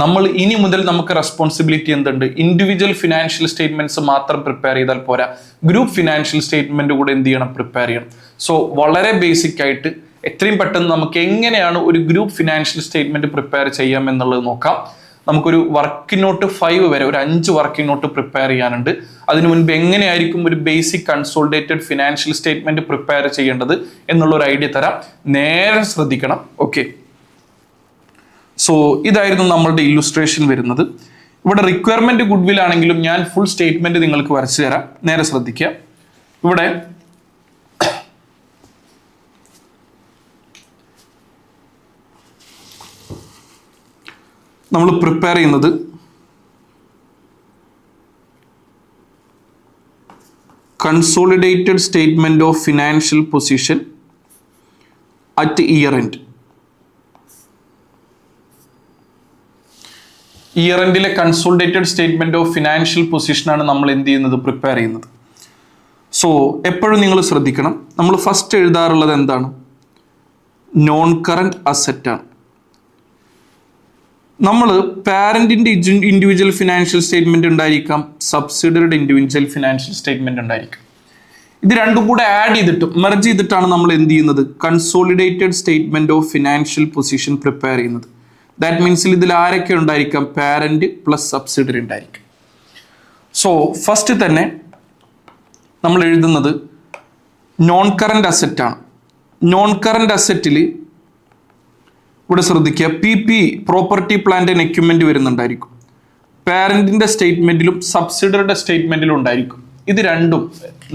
നമ്മൾ ഇനി മുതൽ നമുക്ക് റെസ്പോൺസിബിലിറ്റി എന്തുണ്ട്? ഇൻഡിവിജ്വൽ ഫിനാൻഷ്യൽ സ്റ്റേറ്റ്മെന്റ്സ് മാത്രം പ്രിപ്പയർ ചെയ്താൽ പോരാ, ഗ്രൂപ്പ് ഫിനാൻഷ്യൽ സ്റ്റേറ്റ്മെന്റ് കൂടെ എന്ത് ചെയ്യണം? പ്രിപ്പയർ ചെയ്യണം. സോ വളരെ ബേസിക് ആയിട്ട് എത്രയും പെട്ടെന്ന് നമുക്ക് എങ്ങനെയാണ് ഒരു ഗ്രൂപ്പ് ഫിനാൻഷ്യൽ സ്റ്റേറ്റ്മെന്റ് പ്രിപ്പയർ ചെയ്യാം എന്നുള്ളത് നോക്കാം. നമുക്കൊരു വർക്കിംഗ് നോട്ട് 5 വരെ ഒരു 5 വർക്കിംഗ് നോട്ട് പ്രിപ്പയർ ചെയ്യാനുണ്ട്. അതിനു മുൻപ് എങ്ങനെയായിരിക്കും ഒരു basic consolidated financial statement prepare ചെയ്യേണ്ടത് എന്നുള്ള ഒരു ഐഡിയ തരാം. നേരെ ശ്രദ്ധിക്കണം. ഓക്കെ, സോ ഇതായിരുന്നു നമ്മളുടെ ഇല്ലുസ്ട്രേഷൻ വരുന്നത്. ഇവിടെ റിക്വയർമെന്റ് ഗുഡ്വിൽ ആണെങ്കിലും ഞാൻ ഫുൾ സ്റ്റേറ്റ്മെന്റ് നിങ്ങൾക്ക് വരച്ചു തരാം. നേരെ ശ്രദ്ധിക്കുക. ഇവിടെ നമ്മൾ പ്രിപ്പയർ ചെയ്യുന്നത് consolidated statement of financial position at year end. Year എൻഡിലെ കൺസോളിഡേറ്റഡ് സ്റ്റേറ്റ്മെന്റ് ഓഫ് ഫിനാൻഷ്യൽ പൊസിഷനാണ് നമ്മൾ എന്ത് ചെയ്യുന്നത്, പ്രിപ്പയർ ചെയ്യുന്നത്. സോ എപ്പോഴും നിങ്ങൾ ശ്രദ്ധിക്കണം, നമ്മൾ ഫസ്റ്റ് എഴുതാറുള്ളത് എന്താണ്, നോൺ കറന്റ് അസറ്റ് ആണ്. നമ്മൾ പാരന്റിന്റെ ഇൻഡിവിജ്വൽ ഫിനാൻഷ്യൽ സ്റ്റേറ്റ്മെന്റ് ഉണ്ടായിരിക്കാം, സബ്സിഡിയറിയുടെ ഇൻഡിവിജ്വൽ ഫിനാൻഷ്യൽ സ്റ്റേറ്റ്മെന്റ് ഉണ്ടായിരിക്കും. ഇത് രണ്ടും കൂടെ ആഡ് ചെയ്തിട്ട് മെർജ് ചെയ്തിട്ടാണ് നമ്മൾ എന്ത് ചെയ്യുന്നത്, consolidated statement of financial position prepare ചെയ്യുന്നത്. ദാറ്റ് മീൻസിൽ ഇതിൽ ആരൊക്കെ ഉണ്ടായിരിക്കാം, പാരന്റ് പ്ലസ് സബ്സിഡിയറി ഉണ്ടായിരിക്കും. സോ ഫസ്റ്റ് തന്നെ നമ്മൾ എഴുതുന്നത് നോൺ കറന്റ് അസറ്റ് ആണ്. നോൺ കറന്റ് അസറ്റിൽ ഇവിടെ ശ്രദ്ധിക്കുക, PPE property plant and equipment വരുന്നുണ്ടായിരിക്കും. പാരന്റിന്റെ സ്റ്റേറ്റ്മെന്റിലും സബ്സിഡിയറിയുടെ സ്റ്റേറ്റ്മെന്റിലും ഉണ്ടായിരിക്കും. ഇത് രണ്ടും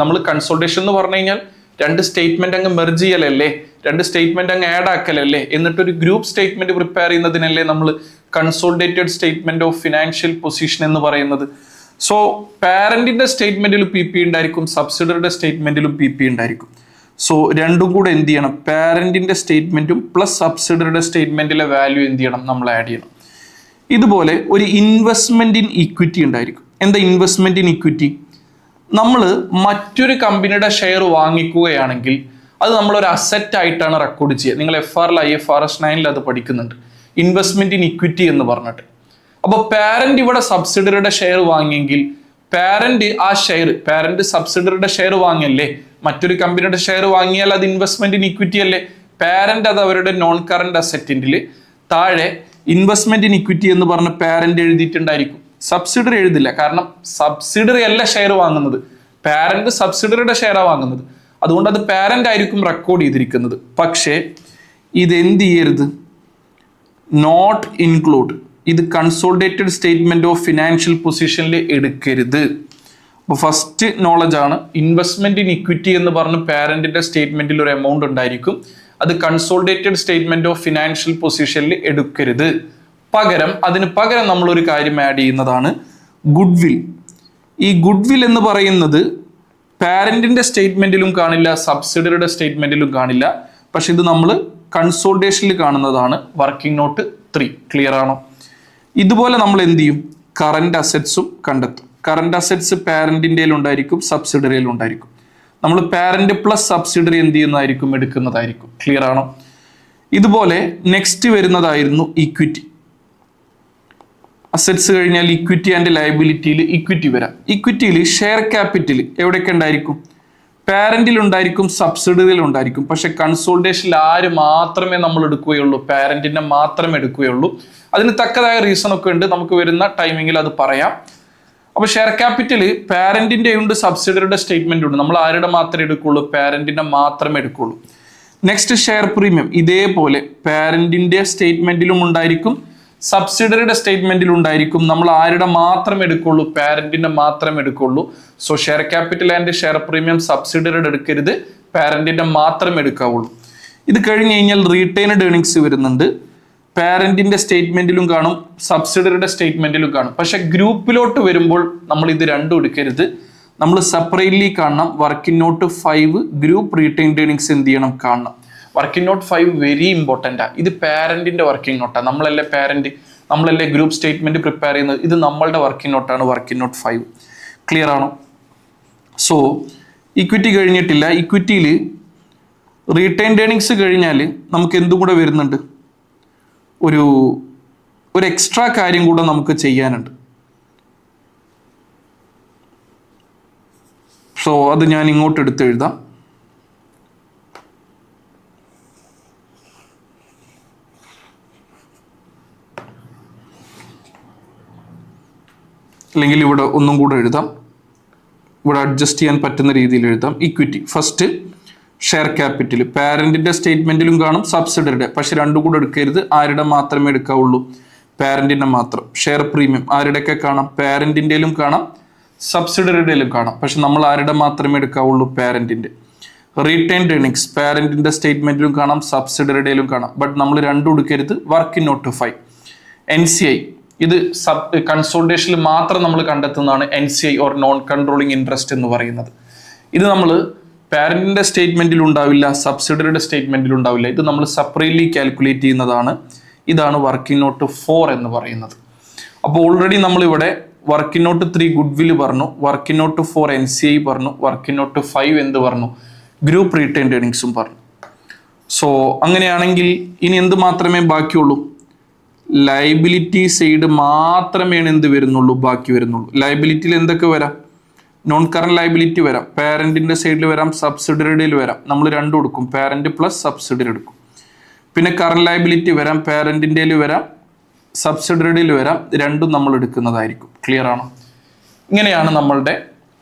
നമ്മൾ കൺസോൾട്ടേഷൻ എന്ന് പറഞ്ഞു കഴിഞ്ഞാൽ രണ്ട് സ്റ്റേറ്റ്മെന്റ് അങ്ങ് മെർജ് ചെയ്യലല്ലേ, രണ്ട് സ്റ്റേറ്റ്മെന്റ് അങ്ങ് ആഡ് ആക്കലല്ലേ, എന്നിട്ടൊരു ഗ്രൂപ്പ് സ്റ്റേറ്റ്മെന്റ് പ്രിപ്പയർ ചെയ്യുന്നതിനല്ലേ നമ്മൾ consolidated statement of financial position എന്ന് പറയുന്നത്. സോ പാരന്റിന്റെ സ്റ്റേറ്റ്മെന്റിൽ PPE ഉണ്ടായിരിക്കും, സബ്സിഡിയറിയുടെ സ്റ്റേറ്റ്മെന്റിലും PPE ഉണ്ടായിരിക്കും. സോ രണ്ടും കൂടെ എന്ത് ചെയ്യണം, പാരന്റിന്റെ സ്റ്റേറ്റ്മെന്റും പ്ലസ് സബ്സിഡിയറിയുടെ സ്റ്റേറ്റ്മെന്റിലെ വാല്യൂ എന്ത് ചെയ്യണം, നമ്മൾ ആഡ് ചെയ്യണം. ഇതുപോലെ ഒരു ഇൻവെസ്റ്റ്മെന്റ് ഇൻ ഇക്വിറ്റി ഉണ്ടായിരിക്കും. എന്താ ഇൻവെസ്റ്റ്മെന്റ് ഇൻ ഇക്വിറ്റി? നമ്മൾ മറ്റൊരു കമ്പനിയുടെ ഷെയർ വാങ്ങിക്കുകയാണെങ്കിൽ അത് നമ്മളൊരു അസറ്റ് ആയിട്ടാണ് റെക്കോർഡ് ചെയ്യുക. നിങ്ങൾ FRL IFRS 9 അത് പഠിക്കുന്നുണ്ട്, ഇൻവെസ്റ്റ്മെന്റ് ഇൻ ഇക്വിറ്റി എന്ന് പറഞ്ഞിട്ട്. അപ്പോൾ പാരന്റ് ഇവിടെ സബ്സിഡിയറിയുടെ ഷെയർ വാങ്ങിയെങ്കിൽ പാരന്റ് സബ്സിഡിയറിയുടെ ഷെയർ വാങ്ങിയല്ലേ, മറ്റൊരു കമ്പനിയുടെ ഷെയർ വാങ്ങിയാൽ അത് ഇൻവെസ്റ്റ്മെന്റ് ഇൻ ഇക്വിറ്റി അല്ലേ. പാരന്റ് അത് അവരുടെ നോൺ കറന്റ് അസറ്റിൻ്റെ താഴെ ഇൻവെസ്റ്റ്മെന്റ് ഇൻ ഇക്വിറ്റി എന്ന് പറഞ്ഞ് പാരന്റ് എഴുതിയിട്ടുണ്ടായിരിക്കും, സബ്സിഡിയറി എഴുതില്ല. കാരണം സബ്സിഡിയറി അല്ല ഷെയർ വാങ്ങുന്നത്, പാരന്റ് സബ്സിഡിയറിയുടെ ഷെയറാണ് വാങ്ങുന്നത്. അതുകൊണ്ട് അത് പാരന്റ് ആയിരിക്കും റെക്കോർഡ് ചെയ്തിരിക്കുന്നത്. പക്ഷേ ഇത് എന്ത് ചെയ്യരുത്, നോട്ട് ഇൻക്ലൂഡ്, ഇത് കൺസോളിഡേറ്റഡ് സ്റ്റേറ്റ്മെന്റ് ഓഫ് ഫിനാൻഷ്യൽ പൊസിഷനിൽ എടുക്കരുത്. അപ്പോൾ ഫസ്റ്റ് നോളജ് ആണ്, ഇൻവെസ്റ്റ്മെന്റ് ഇൻ ഇക്വിറ്റി എന്ന് പറഞ്ഞ് പാരന്റിന്റെ സ്റ്റേറ്റ്മെന്റിൽ ഒരു എമൗണ്ട് ഉണ്ടായിരിക്കും, അത് കൺസോളിഡേറ്റഡ് സ്റ്റേറ്റ്മെന്റ് ഓഫ് ഫിനാൻഷ്യൽ പൊസിഷനിൽ എടുക്കരുത്. അതിന് പകരം നമ്മൾ ഒരു കാര്യം ആഡ് ചെയ്യുന്നതാണ് ഗുഡ്വിൽ. ഈ ഗുഡ്വിൽ എന്ന് പറയുന്നത് പാരന്റിന്റെ സ്റ്റേറ്റ്മെന്റിലും കാണില്ല, സബ്സിഡിയറിയുടെ സ്റ്റേറ്റ്മെന്റിലും കാണില്ല. പക്ഷെ ഇത് നമ്മൾ കൺസോളിഡേഷനിൽ കാണുന്നതാണ്. വർക്കിംഗ് നോട്ട് 3 ക്ലിയർ ആണോ? ഇതുപോലെ നമ്മൾ എന്ത് ചെയ്യും, കറന്റ് അസറ്റ്സും കണ്ടെത്തും. കറന്റ് അസറ്റ്സ് പാരന്റിൻ്റെ ഉണ്ടായിരിക്കും, സബ്സിഡിയറിയിൽ ഉണ്ടായിരിക്കും. നമ്മൾ പാരന്റ് പ്ലസ് സബ്സിഡിയറി എന്ത് ചെയ്യുന്നതായിരിക്കും, എടുക്കുന്നതായിരിക്കും. ക്ലിയർ ആണോ? ഇതുപോലെ നെക്സ്റ്റ് വരുന്നതായിരുന്നു ഇക്വിറ്റി. അസറ്റ്സ് കഴിഞ്ഞാൽ ഇക്വിറ്റി ആൻഡ് ലയബിലിറ്റിയിൽ ഇക്വിറ്റി വരാം. ഇക്വിറ്റിയിൽ ഷെയർ ക്യാപിറ്റൽ എവിടെയൊക്കെ ഉണ്ടായിരിക്കും, പാരന്റിൽ ഉണ്ടായിരിക്കും, സബ്സിഡിയറിയിൽ ഉണ്ടായിരിക്കും. പക്ഷെ കൺസോളിഡേഷനിൽ ആര് മാത്രമേ നമ്മൾ എടുക്കുകയുള്ളൂ, പാരന്റിനെ മാത്രമേ എടുക്കുകയുള്ളൂ. അതിന് തക്കതായ റീസൺ ഒക്കെ ഉണ്ട്, നമുക്ക് വരുന്ന ടൈമിങ്ങിൽ അത് പറയാം. അപ്പൊ ഷെയർ ക്യാപിറ്റൽ പാരന്റിന്റെ ഉണ്ട്, സബ്സിഡിയറിയുടെ സ്റ്റേറ്റ്മെന്റ് ഉണ്ട്. നമ്മൾ ആരുടെ മാത്രമേ എടുക്കുള്ളൂ, പാരന്റിനെ മാത്രമേ എടുക്കുള്ളൂ. നെക്സ്റ്റ് ഷെയർ പ്രീമിയം, ഇതേപോലെ പാരന്റിന്റെ സ്റ്റേറ്റ്മെന്റിലും ഉണ്ടായിരിക്കും, സബ്സിഡിയറിയുടെ സ്റ്റേറ്റ്മെന്റിൽ ഉണ്ടായിരിക്കും. നമ്മൾ ആരുടെ മാത്രം എടുക്കുള്ളൂ, പാരന്റിന്റെ മാത്രം എടുക്കുള്ളൂ. So share capital and share premium സബ്സിഡിയറിയുടെ എടുക്കരുത്, പാരന്റിന്റെ മാത്രം എടുക്കാവുള്ളൂ. ഇത് കഴിഞ്ഞ് കഴിഞ്ഞാൽ റീറ്റെയിൻഡ് ഏർണിങ്സ് വരുന്നുണ്ട്. പാരന്റിന്റെ സ്റ്റേറ്റ്മെന്റിലും കാണും, സബ്സിഡിയറിയുടെ സ്റ്റേറ്റ്മെന്റിലും കാണും. പക്ഷെ ഗ്രൂപ്പിലോട്ട് വരുമ്പോൾ നമ്മൾ ഇത് രണ്ടും എടുക്കരുത്, നമ്മൾ സെപ്പറേറ്റ്ലി കാണണം. Working note 5 group retained earnings എന്ത് ചെയ്യണം, കാണണം. വർക്കിംഗ് നോട്ട് 5 വെരി ഇമ്പോർട്ടൻ്റാണ്. ഇത് പാരന്റിന്റെ വർക്കിംഗ് നോട്ടാണ്. നമ്മളല്ലേ പാരന്റ്, നമ്മളല്ലേ ഗ്രൂപ്പ് സ്റ്റേറ്റ്മെന്റ് പ്രിപ്പയർ ചെയ്യുന്നത്. ഇത് നമ്മളുടെ വർക്കിംഗ് നോട്ടാണ്, വർക്കിംഗ് നോട്ട് 5. ക്ലിയർ ആണോ? സോ ഇക്വിറ്റി കഴിഞ്ഞിട്ടില്ല. ഇക്വിറ്റിയിൽ റീറ്റെയിൻഡ് ഏർണിങ്സ് കഴിഞ്ഞാൽ നമുക്ക് എന്തും കൂടെ വരുന്നുണ്ട്, ഒരു എക്സ്ട്രാ കാര്യം കൂടെ നമുക്ക് ചെയ്യാനുണ്ട്. സോ അത് ഞാൻ ഇങ്ങോട്ട് എടുത്ത് എഴുതാം. അല്ലെങ്കിൽ ഇവിടെ ഒന്നും കൂടെ എഴുതാം, ഇവിടെ അഡ്ജസ്റ്റ് ചെയ്യാൻ പറ്റുന്ന രീതിയിൽ എഴുതാം. ഇക്വിറ്റി ഫസ്റ്റ് ഷെയർ ക്യാപിറ്റൽ പാരന്റിന്റെ സ്റ്റേറ്റ്മെന്റിലും കാണും സബ്സിഡറിയുടെ, പക്ഷെ രണ്ടും കൂടെ എടുക്കരുത്. ആരുടെ മാത്രമേ എടുക്കാവുള്ളൂ? പാരന്റിന്റെ മാത്രം. ഷെയർ പ്രീമിയം ആരുടെയൊക്കെ കാണാം? പാരന്റിന്റെയിലും കാണാം സബ്സിഡറിയുടെയിലും കാണാം, പക്ഷെ നമ്മൾ ആരുടെ മാത്രമേ എടുക്കാവുള്ളൂ? പാരന്റിന്റെ. റീറ്റൈൻഡ് ഏർണിങ്സ് പാരന്റിന്റെ സ്റ്റേറ്റ്മെന്റിലും കാണാം സബ്സിഡറിയുടെയിലും കാണാം, ബട്ട് നമ്മൾ രണ്ടും എടുക്കരുത്. Work in note five. NCI ഇത് കൺസോൾട്ടേഷനിൽ മാത്രം നമ്മൾ കണ്ടെത്തുന്നതാണ് NCI or non controlling interest എന്ന് പറയുന്നത്. ഇത് നമ്മൾ പാരന്റിന്റെ സ്റ്റേറ്റ്മെന്റിൽ ഉണ്ടാവില്ല, സബ്സിഡറിയുടെ സ്റ്റേറ്റ്മെന്റിൽ ഉണ്ടാവില്ല. ഇത് നമ്മൾ സെപ്പറേറ്റ്ലി കാൽക്കുലേറ്റ് ചെയ്യുന്നതാണ്. ഇതാണ് വർക്കിംഗ് നോട്ട് 4 എന്ന് പറയുന്നത്. അപ്പോൾ ഓൾറെഡി നമ്മൾ ഇവിടെ വർക്കിംഗ് നോട്ട് 3 ഗുഡ്വിൽ പറഞ്ഞു, വർക്കിംഗ് നോട്ട് 4 NCI പറഞ്ഞു, വർക്കിംഗ് നോട്ട് 5 എന്ത് പറഞ്ഞു? ഗ്രൂപ്പ് റീറ്റൈൻഡ് ഏർണിങ്സും പറഞ്ഞു. സോ അങ്ങനെയാണെങ്കിൽ ഇനി എന്ത് മാത്രമേ ബാക്കിയുള്ളൂ? ലയബിലിറ്റി സൈഡ് മാത്രമേ എന്ത് വരുന്നുള്ളൂ? ബാക്കി വരുന്നുള്ളൂ. ലയബിലിറ്റിയിൽ എന്തൊക്കെ വരാം? നോൺ കറന്റ് ലയബിലിറ്റി വരാം, പാരന്റിന്റെ സൈഡിൽ വരാം, സബ്സിഡറിയിൽ വരാം. നമ്മൾ രണ്ടും എടുക്കും, പാരന്റ് പ്ലസ് സബ്സിഡറി എടുക്കും. പിന്നെ കറന്റ് ലയബിലിറ്റി വരാം, പാരന്റിന്റെ വരാം, സബ്സിഡറിയിൽ വരാം. രണ്ടും നമ്മൾ എടുക്കുന്നതായിരിക്കും. ക്ലിയർ ആണോ? ഇങ്ങനെയാണ് നമ്മളുടെ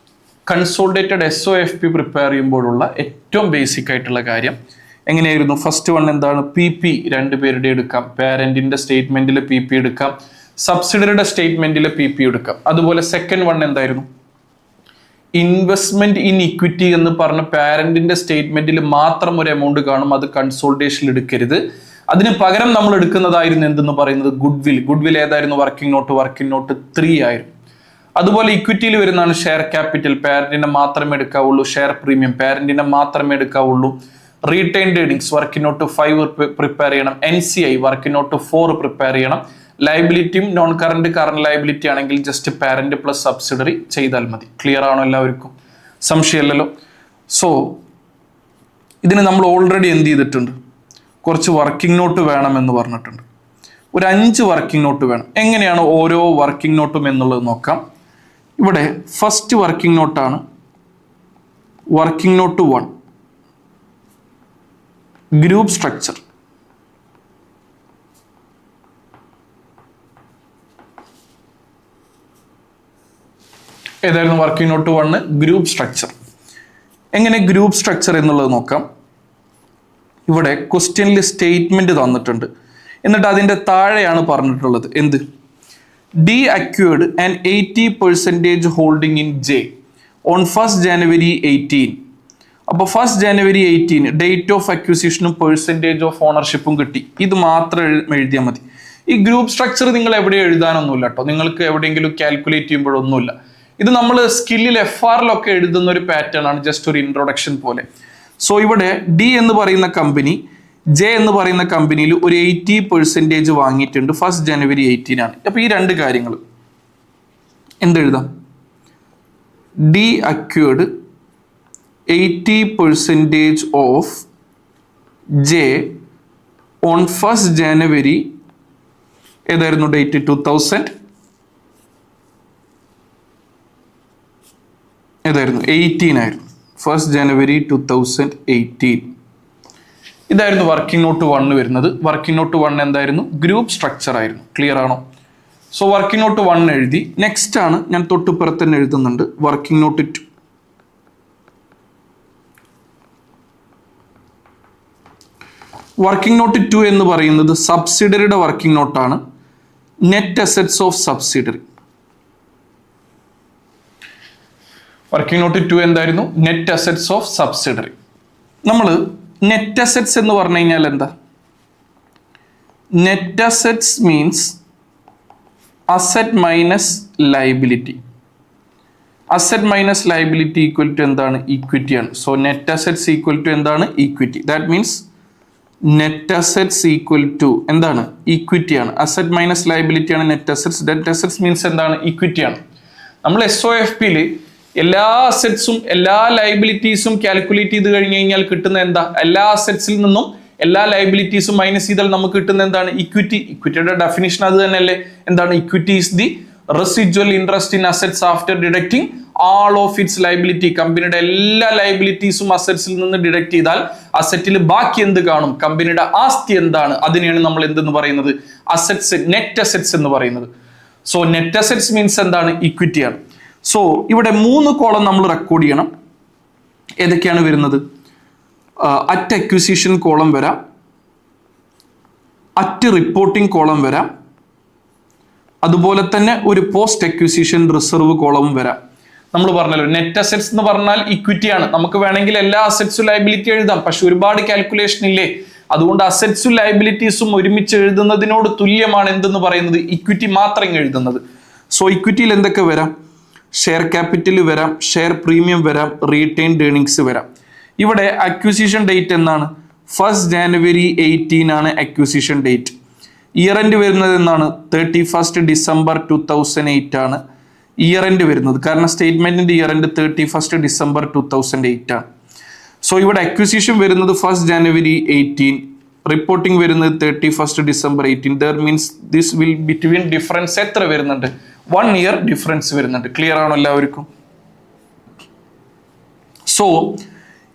കൺസോൾട്ടേറ്റഡ് SOFP പ്രിപ്പയർ ചെയ്യുമ്പോഴുള്ള ഏറ്റവും ബേസിക് ആയിട്ടുള്ള കാര്യം. എങ്ങനെയായിരുന്നു? ഫസ്റ്റ് വൺ എന്താണ്? PP രണ്ടുപേരുടെ എടുക്കാം, പാരന്റിന്റെ സ്റ്റേറ്റ്മെന്റിലെ PP എടുക്കാം, സബ്സിഡറിയുടെ സ്റ്റേറ്റ്മെന്റിലെ PP എടുക്കാം. അതുപോലെ സെക്കൻഡ് വൺ എന്തായിരുന്നു? ഇൻവെസ്റ്റ്മെന്റ് ഇൻ ഇക്വിറ്റി എന്ന് പറഞ്ഞ പാരന്റിന്റെ സ്റ്റേറ്റ്മെന്റിൽ മാത്രം ഒരു എമൗണ്ട് കാണും, അത് കൺസോൾട്ടേഷനിൽ എടുക്കരുത്. അതിന് പകരം നമ്മൾ എടുക്കുന്നതായിരുന്നു എന്തെന്ന് പറയുന്നത്? ഗുഡ്വിൽ. ഗുഡ്വിൽ ഏതായിരുന്നു? വർക്കിംഗ് നോട്ട് 3 ആയിരുന്നു. അതുപോലെ ഇക്വിറ്റിയിൽ വരുന്നതാണ് ഷെയർ ക്യാപിറ്റൽ, പാരന്റിനെ മാത്രമേ എടുക്കാവുള്ളൂ. ഷെയർ പ്രീമിയം പാരന്റിനെ മാത്രമേ എടുക്കാവുള്ളൂ. Retained earnings working note 5 prepare ചെയ്യണം. NCI വർക്കിംഗ് നോട്ട് 4 പ്രിപ്പയർ ചെയ്യണം. ലയബിലിറ്റിയും നോൺ കറന്റ് ലയബിലിറ്റി ആണെങ്കിൽ ജസ്റ്റ് പാരന്റ് പ്ലസ് സബ്സിഡറി ചെയ്താൽ മതി. ക്ലിയർ ആണോ എല്ലാവർക്കും? സംശയമല്ലല്ലോ. സോ ഇതിന് നമ്മൾ ഓൾറെഡി എന്ത് ചെയ്തിട്ടുണ്ട്? കുറച്ച് വർക്കിംഗ് നോട്ട് വേണമെന്ന് പറഞ്ഞിട്ടുണ്ട്. ഒരു 5 വർക്കിംഗ് നോട്ട് വേണം. എങ്ങനെയാണ് ഓരോ വർക്കിംഗ് നോട്ടും എന്നുള്ളത് നോക്കാം. ഇവിടെ ഫസ്റ്റ് വർക്കിംഗ് നോട്ടാണ് വർക്കിംഗ് നോട്ട് 1, ഗ്രൂപ്പ് സ്ട്രക്ചർ. ഏതായിരുന്നു വർക്കിംഗ് നോട്ട് 1? Group structure. എങ്ങനെ ഗ്രൂപ്പ് സ്ട്രക്ചർ എന്നുള്ളത് നോക്കാം. ഇവിടെ ക്വസ്റ്റ്യനിൽ സ്റ്റേറ്റ്മെന്റ് തന്നിട്ടുണ്ട്, എന്നിട്ട് അതിന്റെ താഴെയാണ് പറഞ്ഞിട്ടുള്ളത് എന്ത്? D acquired an 80% holding in J on 1st January 18. അപ്പോൾ 1st January 18 ഡേറ്റ് ഓഫ് അക്വിസിഷനും പെർസെൻറ്റേജ് ഓഫ് ഓണർഷിപ്പും കിട്ടി. ഇത് മാത്രം എഴുതിയാൽ മതി. ഈ ഗ്രൂപ്പ് സ്ട്രക്ചർ നിങ്ങൾ എവിടെ എഴുതാനൊന്നുമില്ല കേട്ടോ, നിങ്ങൾക്ക് എവിടെയെങ്കിലും കാൽക്കുലേറ്റ് ചെയ്യുമ്പോഴൊന്നുമില്ല. ഇത് നമ്മൾ സ്കില്ലിൽ FRലൊക്കെ എഴുതുന്ന ഒരു പാറ്റേൺ ആണ്, ജസ്റ്റ് ഒരു ഇൻട്രൊഡക്ഷൻ പോലെ. സോ ഇവിടെ D എന്ന് പറയുന്ന കമ്പനി J എന്ന് പറയുന്ന കമ്പനിയിൽ ഒരു 80% വാങ്ങിയിട്ടുണ്ട്. 1st January 18 ആണ്. അപ്പൊ ഈ രണ്ട് കാര്യങ്ങൾ എന്തെഴുതാം? D acquired 80% of J on 1st January ഏതായിരുന്നു ഡേറ്റ്? 2000 ഏതായിരുന്നു? 18 ആയിരുന്നു. 1st January 2018. ഇതായിരുന്നു വർക്കിംഗ് നോട്ട് 1 വരുന്നത്. വർക്കിംഗ് നോട്ട് 1 എന്തായിരുന്നു? ഗ്രൂപ്പ് സ്ട്രക്ചർ ആയിരുന്നു. ക്ലിയർ ആണോ? സോ വർക്കിംഗ് നോട്ട് 1 എഴുതി. നെക്സ്റ്റ് ആണ് ഞാൻ തൊട്ടുപുറത്ത് തന്നെ എഴുതുന്നുണ്ട് വർക്കിംഗ് നോട്ട് 2. വർക്കിംഗ് നോട്ട് 2 എന്ന് പറയുന്നത് സബ്സിഡറിയുടെ വർക്കിംഗ് നോട്ടാണ്. Net assets of subsidiary. Working note 2 എന്തായിരുന്നു? Net assets of subsidiary. നമ്മൾ നെറ്റ് അസെറ്റ്സ് എന്ന് പറഞ്ഞു കഴിഞ്ഞാൽ എന്താ? Net assets means asset minus liability. Asset minus liability equal to എന്താണ്? ഇക്വിറ്റി ആണ്. So net assets equal to എന്താണ്? Equity. That means net assets equal to എന്താണ്? ഇക്വിറ്റി ആണ്. അസെറ്റ് മൈനസ് ലയബിലിറ്റി ആണ് net assets. Net assets means എന്താണ്? Equity ആണ്. നമ്മൾ SOFPയിൽ എല്ലാ അസെറ്റ്സും എല്ലാ ലയബിലിറ്റീസും കാൽക്കുലേറ്റ് ചെയ്ത് കഴിഞ്ഞ് കഴിഞ്ഞാൽ കിട്ടുന്ന എന്താ? എല്ലാ അസെറ്റ്സിൽ നിന്നും എല്ലാ ലയബിലിറ്റീസും മൈനസ് ചെയ്താൽ നമുക്ക് കിട്ടുന്ന എന്താണ്? ഇക്വിറ്റി. ഇക്വിറ്റിയുടെ ഡെഫിനിഷൻ അത് തന്നെയല്ലേ? എന്താണ്? Equity is the residual interest in assets after deducting all of its liability. കമ്പനിയുടെ എല്ലാ ലയബിലിറ്റീസും അസെറ്റ്സിൽ നിന്ന് ഡിഡക്ട് ചെയ്താൽ അസെറ്റിൽ ബാക്കി എന്ത് കാണും? കമ്പനിയുടെ ആസ്തി എന്താണ്? അതിനെയാണ് നമ്മൾ എന്തെന്ന് പറയുന്നത്? അസെറ്റ്സ്, നെറ്റ് അസെറ്റ്സ് എന്ന് പറയുന്നത്. സോ നെറ്റ് അസെറ്റ്സ് മീൻസ് എന്താണ്? ഇക്വിറ്റി ആണ്. സോ ഇവിടെ 3 കോളം നമ്മൾ റെക്കോർഡ് ചെയ്യണം. ഏതൊക്കെയാണ് വരുന്നത്? അറ്റ് അക്വിസിഷൻ കോളം വരാം, അറ്റ് റിപ്പോർട്ടിംഗ് കോളം വരാം, അതുപോലെ തന്നെ ഒരു പോസ്റ്റ് അക്വിസിഷൻ റിസർവ് കോളവും വരാം. നമ്മൾ പറഞ്ഞല്ലോ നെറ്റ് അസെറ്റ്സ് എന്ന് പറഞ്ഞാൽ ഇക്വിറ്റി ആണ്. നമുക്ക് വേണമെങ്കിൽ എല്ലാ അസെറ്റ്സും ലയബിലിറ്റി എഴുതാം, പക്ഷെ ഒരുപാട് കാൽക്കുലേഷൻ ഇല്ലേ, അതുകൊണ്ട് അസെറ്റ്സും ലയബിലിറ്റീസും ഒരുമിച്ച് എഴുതുന്നതിനോട് തുല്യമാണ് എന്തെന്ന് പറയുന്നത് ഇക്വിറ്റി മാത്രം എഴുതുന്നത്. സോ ഇക്വിറ്റിയിൽ എന്തൊക്കെ വരാം? ഷെയർ ക്യാപിറ്റൽ വരാം, ഷെയർ പ്രീമിയം വരാം, റീറ്റെയിൻഡ് ഏർണിങ്സ് വരാം. ഇവിടെ അക്വിസിഷൻ ഡേറ്റ് എന്നാണ്? 1 January 18 ആണ് അക്വിസിഷൻ ഡേറ്റ്. ഇയർ എൻഡ് വരുന്നത് എന്നാണ്? 31 December 2008 ആണ് ഇയർ എൻഡ് വരുന്നത്. കാരണം സ്റ്റേറ്റ്മെന്റിന്റെ ഇയർ എൻഡ് 31 December 2008 ആണ്. സോ ഇവിടെ അക്വിസിഷൻ വരുന്നത് 1 January 18, റിപ്പോർട്ടിംഗ് വരുന്നത് 31 December 18. There means this will between difference എത്ര വരുന്നുണ്ട്? 1 year ഡിഫറൻസ് വരുന്നുണ്ട്. ക്ലിയർ ആണോ എല്ലാവർക്കും? സോ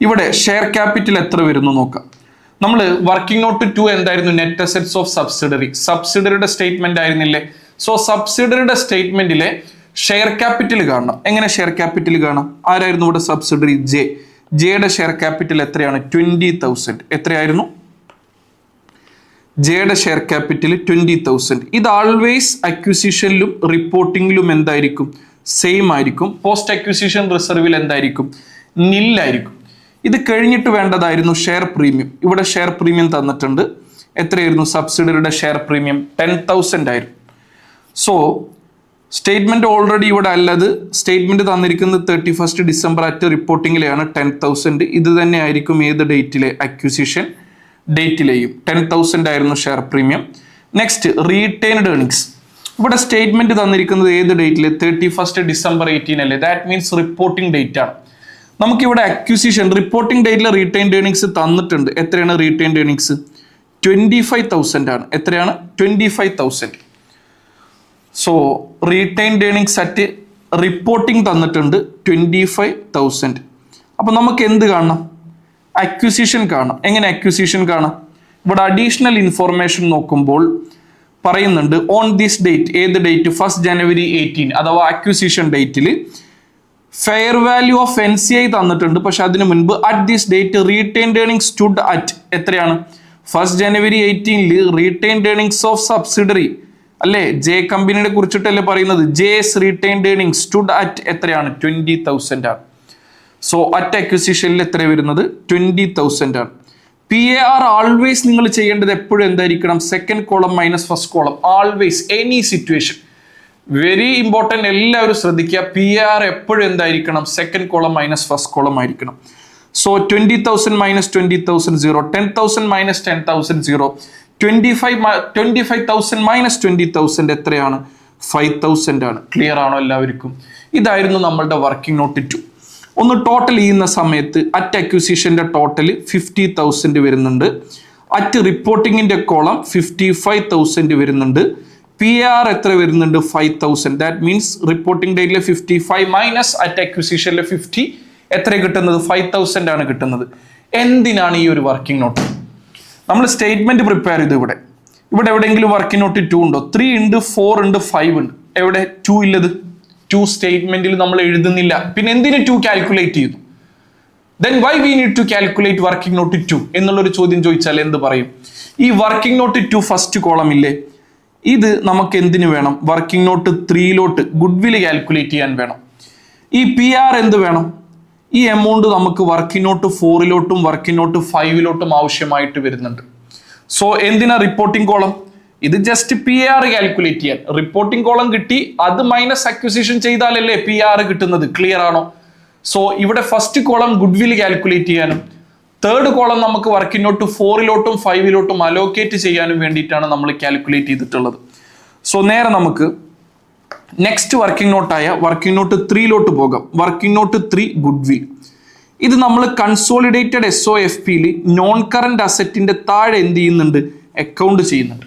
ഇവിടെ ഷെയർ ക്യാപിറ്റൽ എത്ര വരുന്നു നോക്കാം. നമ്മൾ വർക്കിംഗ് നോട്ട് 2 എന്തായിരുന്നു? നെറ്റ് അസെറ്റ്സ് ഓഫ് സബ്സിഡറിയുടെ സ്റ്റേറ്റ്മെന്റ് ആയിരുന്നില്ലേ? സോ സബ്സിഡറിയുടെ സ്റ്റേറ്റ്മെന്റിലെ ഷെയർ ക്യാപിറ്റൽ കാണണം. എങ്ങനെ ഷെയർ ക്യാപിറ്റൽ കാണാം? ആരായിരുന്നു ഇവിടെ സബ്സിഡറി? ജെയുടെ ഷെയർ ക്യാപിറ്റൽ എത്രയാണ്? 20,000. എത്രയായിരുന്നു? ജെയുടെ ഷെയർ ക്യാപിറ്റൽ 20,000. ഇത് ആൾവേസ് അക്വിസിഷനിലും റിപ്പോർട്ടിംഗിലും എന്തായിരിക്കും? സെയിം ആയിരിക്കും. പോസ്റ്റ് അക്വിസിഷൻ റിസർവിൽ എന്തായിരിക്കും? നില്ലായിരിക്കും. ഇത് കഴിഞ്ഞിട്ട് വേണ്ടതായിരുന്നു ഷെയർ പ്രീമിയം. ഇവിടെ ഷെയർ പ്രീമിയം തന്നിട്ടുണ്ട്. എത്രയായിരുന്നു സബ്സിഡറിയുടെ ഷെയർ പ്രീമിയം? 10,000 ആയിരുന്നു. സോ സ്റ്റേറ്റ്മെന്റ് ഓൾറെഡി ഇവിടെ അല്ലത്, സ്റ്റേറ്റ്മെന്റ് തന്നിരിക്കുന്നത് 31 December അറ്റ് റിപ്പോർട്ടിംഗിലെയാണ് 10,000. ഇത് തന്നെ ആയിരിക്കും ഏത് ഡേറ്റിലെ? അക്വിസിഷൻ ഡേറ്റിലെയും 10,000 ആയിരുന്നു share premium. Next retained earnings. ഇവിടെ സ്റ്റേറ്റ്മെന്റ് തന്നിരിക്കുന്നത് ഏത് ഡേറ്റിലെ? 31 December 18 അല്ലേ? ദാറ്റ് മീൻസ് റിപ്പോർട്ടിംഗ് ഡേറ്റ് ആണ്. നമുക്കിവിടെ അക്വിസിഷൻ റിപ്പോർട്ടിംഗ് ഡേറ്റിലെ റീറ്റെയിൻഡ് ഏർണിങ്സ് തന്നിട്ടുണ്ട്. എത്രയാണ് റീറ്റെയിൻഡ് ഏർണിങ്സ്? 25,000 ആണ്. എത്രയാണ്? 25,000. So retained earnings at reporting തന്നിട്ടുണ്ട് 25,000. അപ്പൊ നമുക്ക് എന്ത് കാണണം? അക്വിസിഷൻ കാണാം. എങ്ങനെ അക്വിസിഷൻ കാണാം? ഇവിടെ അഡീഷണൽ ഇൻഫോർമേഷൻ നോക്കുമ്പോൾ പറയുന്നുണ്ട് ഓൺ ദിസ് ഡേറ്റ്. ഏത് ഡേറ്റ്? 1 January 18 അഥവാ അക്വിസിഷൻ ഡേറ്റിൽ ഫെയർ വാല്യൂ ഓഫ് NCI തന്നിട്ടുണ്ട്. പക്ഷെ അതിനു മുൻപ് at this date retained earning stood at എത്രയാണ്? 1 January 18 retained earnings of subsidiary അല്ലേ? ജെ കമ്പനിയെ കുറിച്ചിട്ടല്ലേ പറയുന്നത്? J's retained earning stood at എത്രയാണ്? 20,000 ആണ്. സോ അറ്റ് അക്വിസിഷനിൽ എത്ര വരുന്നത്? 20,000 ആണ്. PAR ആൾവേസ് നിങ്ങൾ ചെയ്യേണ്ടത് എപ്പോഴും എന്തായിരിക്കണം? Second column minus first column. Always any situation. Very important, എല്ലാവരും ശ്രദ്ധിക്കുക. PAR എപ്പോഴും എന്തായിരിക്കണം? Second column minus first column ആയിരിക്കണം. സോ 20,000 മൈനസ് 20,000 0, 10,000 മൈനസ് 10,000 0, 25,000 മൈനസ് 20,000 എത്രയാണ്? 5,000 ആണ്. ക്ലിയർ ആണോ എല്ലാവർക്കും? ഇതായിരുന്നു നമ്മളുടെ വർക്കിംഗ് നോട്ട് 2. ഒന്ന് ടോട്ടൽ ചെയ്യുന്ന സമയത്ത് അറ്റ് അക്വിസിഷന്റെ ടോട്ടൽ 50,000 വരുന്നുണ്ട്. അറ്റ് റിപ്പോർട്ടിങ്ങിന്റെ കോളം 55,000 വരുന്നുണ്ട്. PAR എത്ര വരുന്നുണ്ട്? 5,000. ദാറ്റ് മീൻസ് റിപ്പോർട്ടിംഗ് ഡേറ്റിലെ 55 മൈനസ് അറ്റ് അക്വിസിഷനിലെ 50 എത്ര കിട്ടുന്നത്? 5,000 ആണ് കിട്ടുന്നത്. എന്തിനാണ് ഈ ഒരു വർക്കിംഗ് നോട്ട്? നമ്മൾ സ്റ്റേറ്റ്മെന്റ് പ്രിപ്പയർ ചെയ്തു. ഇവിടെ എവിടെയെങ്കിലും വർക്കിംഗ് നോട്ട് 2 ഉണ്ടോ? 3 ഉണ്ട്, 4 ഉണ്ട്, 5 ഉണ്ട്. എവിടെ 2 ഇല്ലത്? 2 സ്റ്റേറ്റ്മെന്റിൽ നമ്മൾ എഴുതുന്നില്ല. പിന്നെ എന്തിന് 2 കാൽക്കുലേറ്റ് ചെയ്തു? Then why we need to calculate working note 2 എന്നുള്ളൊരു ചോദ്യം ചോദിച്ചാൽ എന്ത് പറയും? ഈ വർക്കിംഗ് നോട്ട് 2 ഫസ്റ്റ് കോളം ഇല്ലേ, ഇത് നമുക്ക് എന്തിനു വേണം? വർക്കിംഗ് നോട്ട് 3 ഗുഡ്വിൽ കാൽക്കുലേറ്റ് ചെയ്യാൻ വേണം. ഈ PAR എന്ത് വേണം? ഈ എമൗണ്ട് നമുക്ക് വർക്കിംഗ് നോട്ട് 4 വർക്കിംഗ് നോട്ട് 5 ആവശ്യമായിട്ട് വരുന്നുണ്ട്. സോ എന്തിനാ റിപ്പോർട്ടിംഗ് കോളം? ഇത് ജസ്റ്റ് PAR കാൽക്കുലേറ്റ് ചെയ്യാൻ. റിപ്പോർട്ടിംഗ് കോളം കിട്ടി, അത് മൈനസ് അക്വിസിഷൻ ചെയ്താലല്ലേ PAR കിട്ടുന്നത്. ക്ലിയർ ആണോ? സോ ഇവിടെ ഫസ്റ്റ് കോളം ഗുഡ്വിൽ കാൽക്കുലേറ്റ് ചെയ്യാനും തേർഡ് കോളം നമുക്ക് വർക്കിംഗ് നോട്ട് 4 5 അലോക്കേറ്റ് ചെയ്യാനും വേണ്ടിയിട്ടാണ് നമ്മൾ കാൽക്കുലേറ്റ് ചെയ്തിട്ടുള്ളത്. സോ നേരെ നമുക്ക് നെക്സ്റ്റ് വർക്കിംഗ് നോട്ടായ വർക്കിംഗ് നോട്ട് 3 പോകാം. Working not 3 goodwill. ഇത് നമ്മൾ കൺസോളിഡേറ്റഡ് SOFPയിൽ നോൺ കറന്റ് അസറ്റിന്റെ താഴെ എന്ത് ചെയ്യുന്നുണ്ട്? അക്കൗണ്ട് ചെയ്യുന്നുണ്ട്.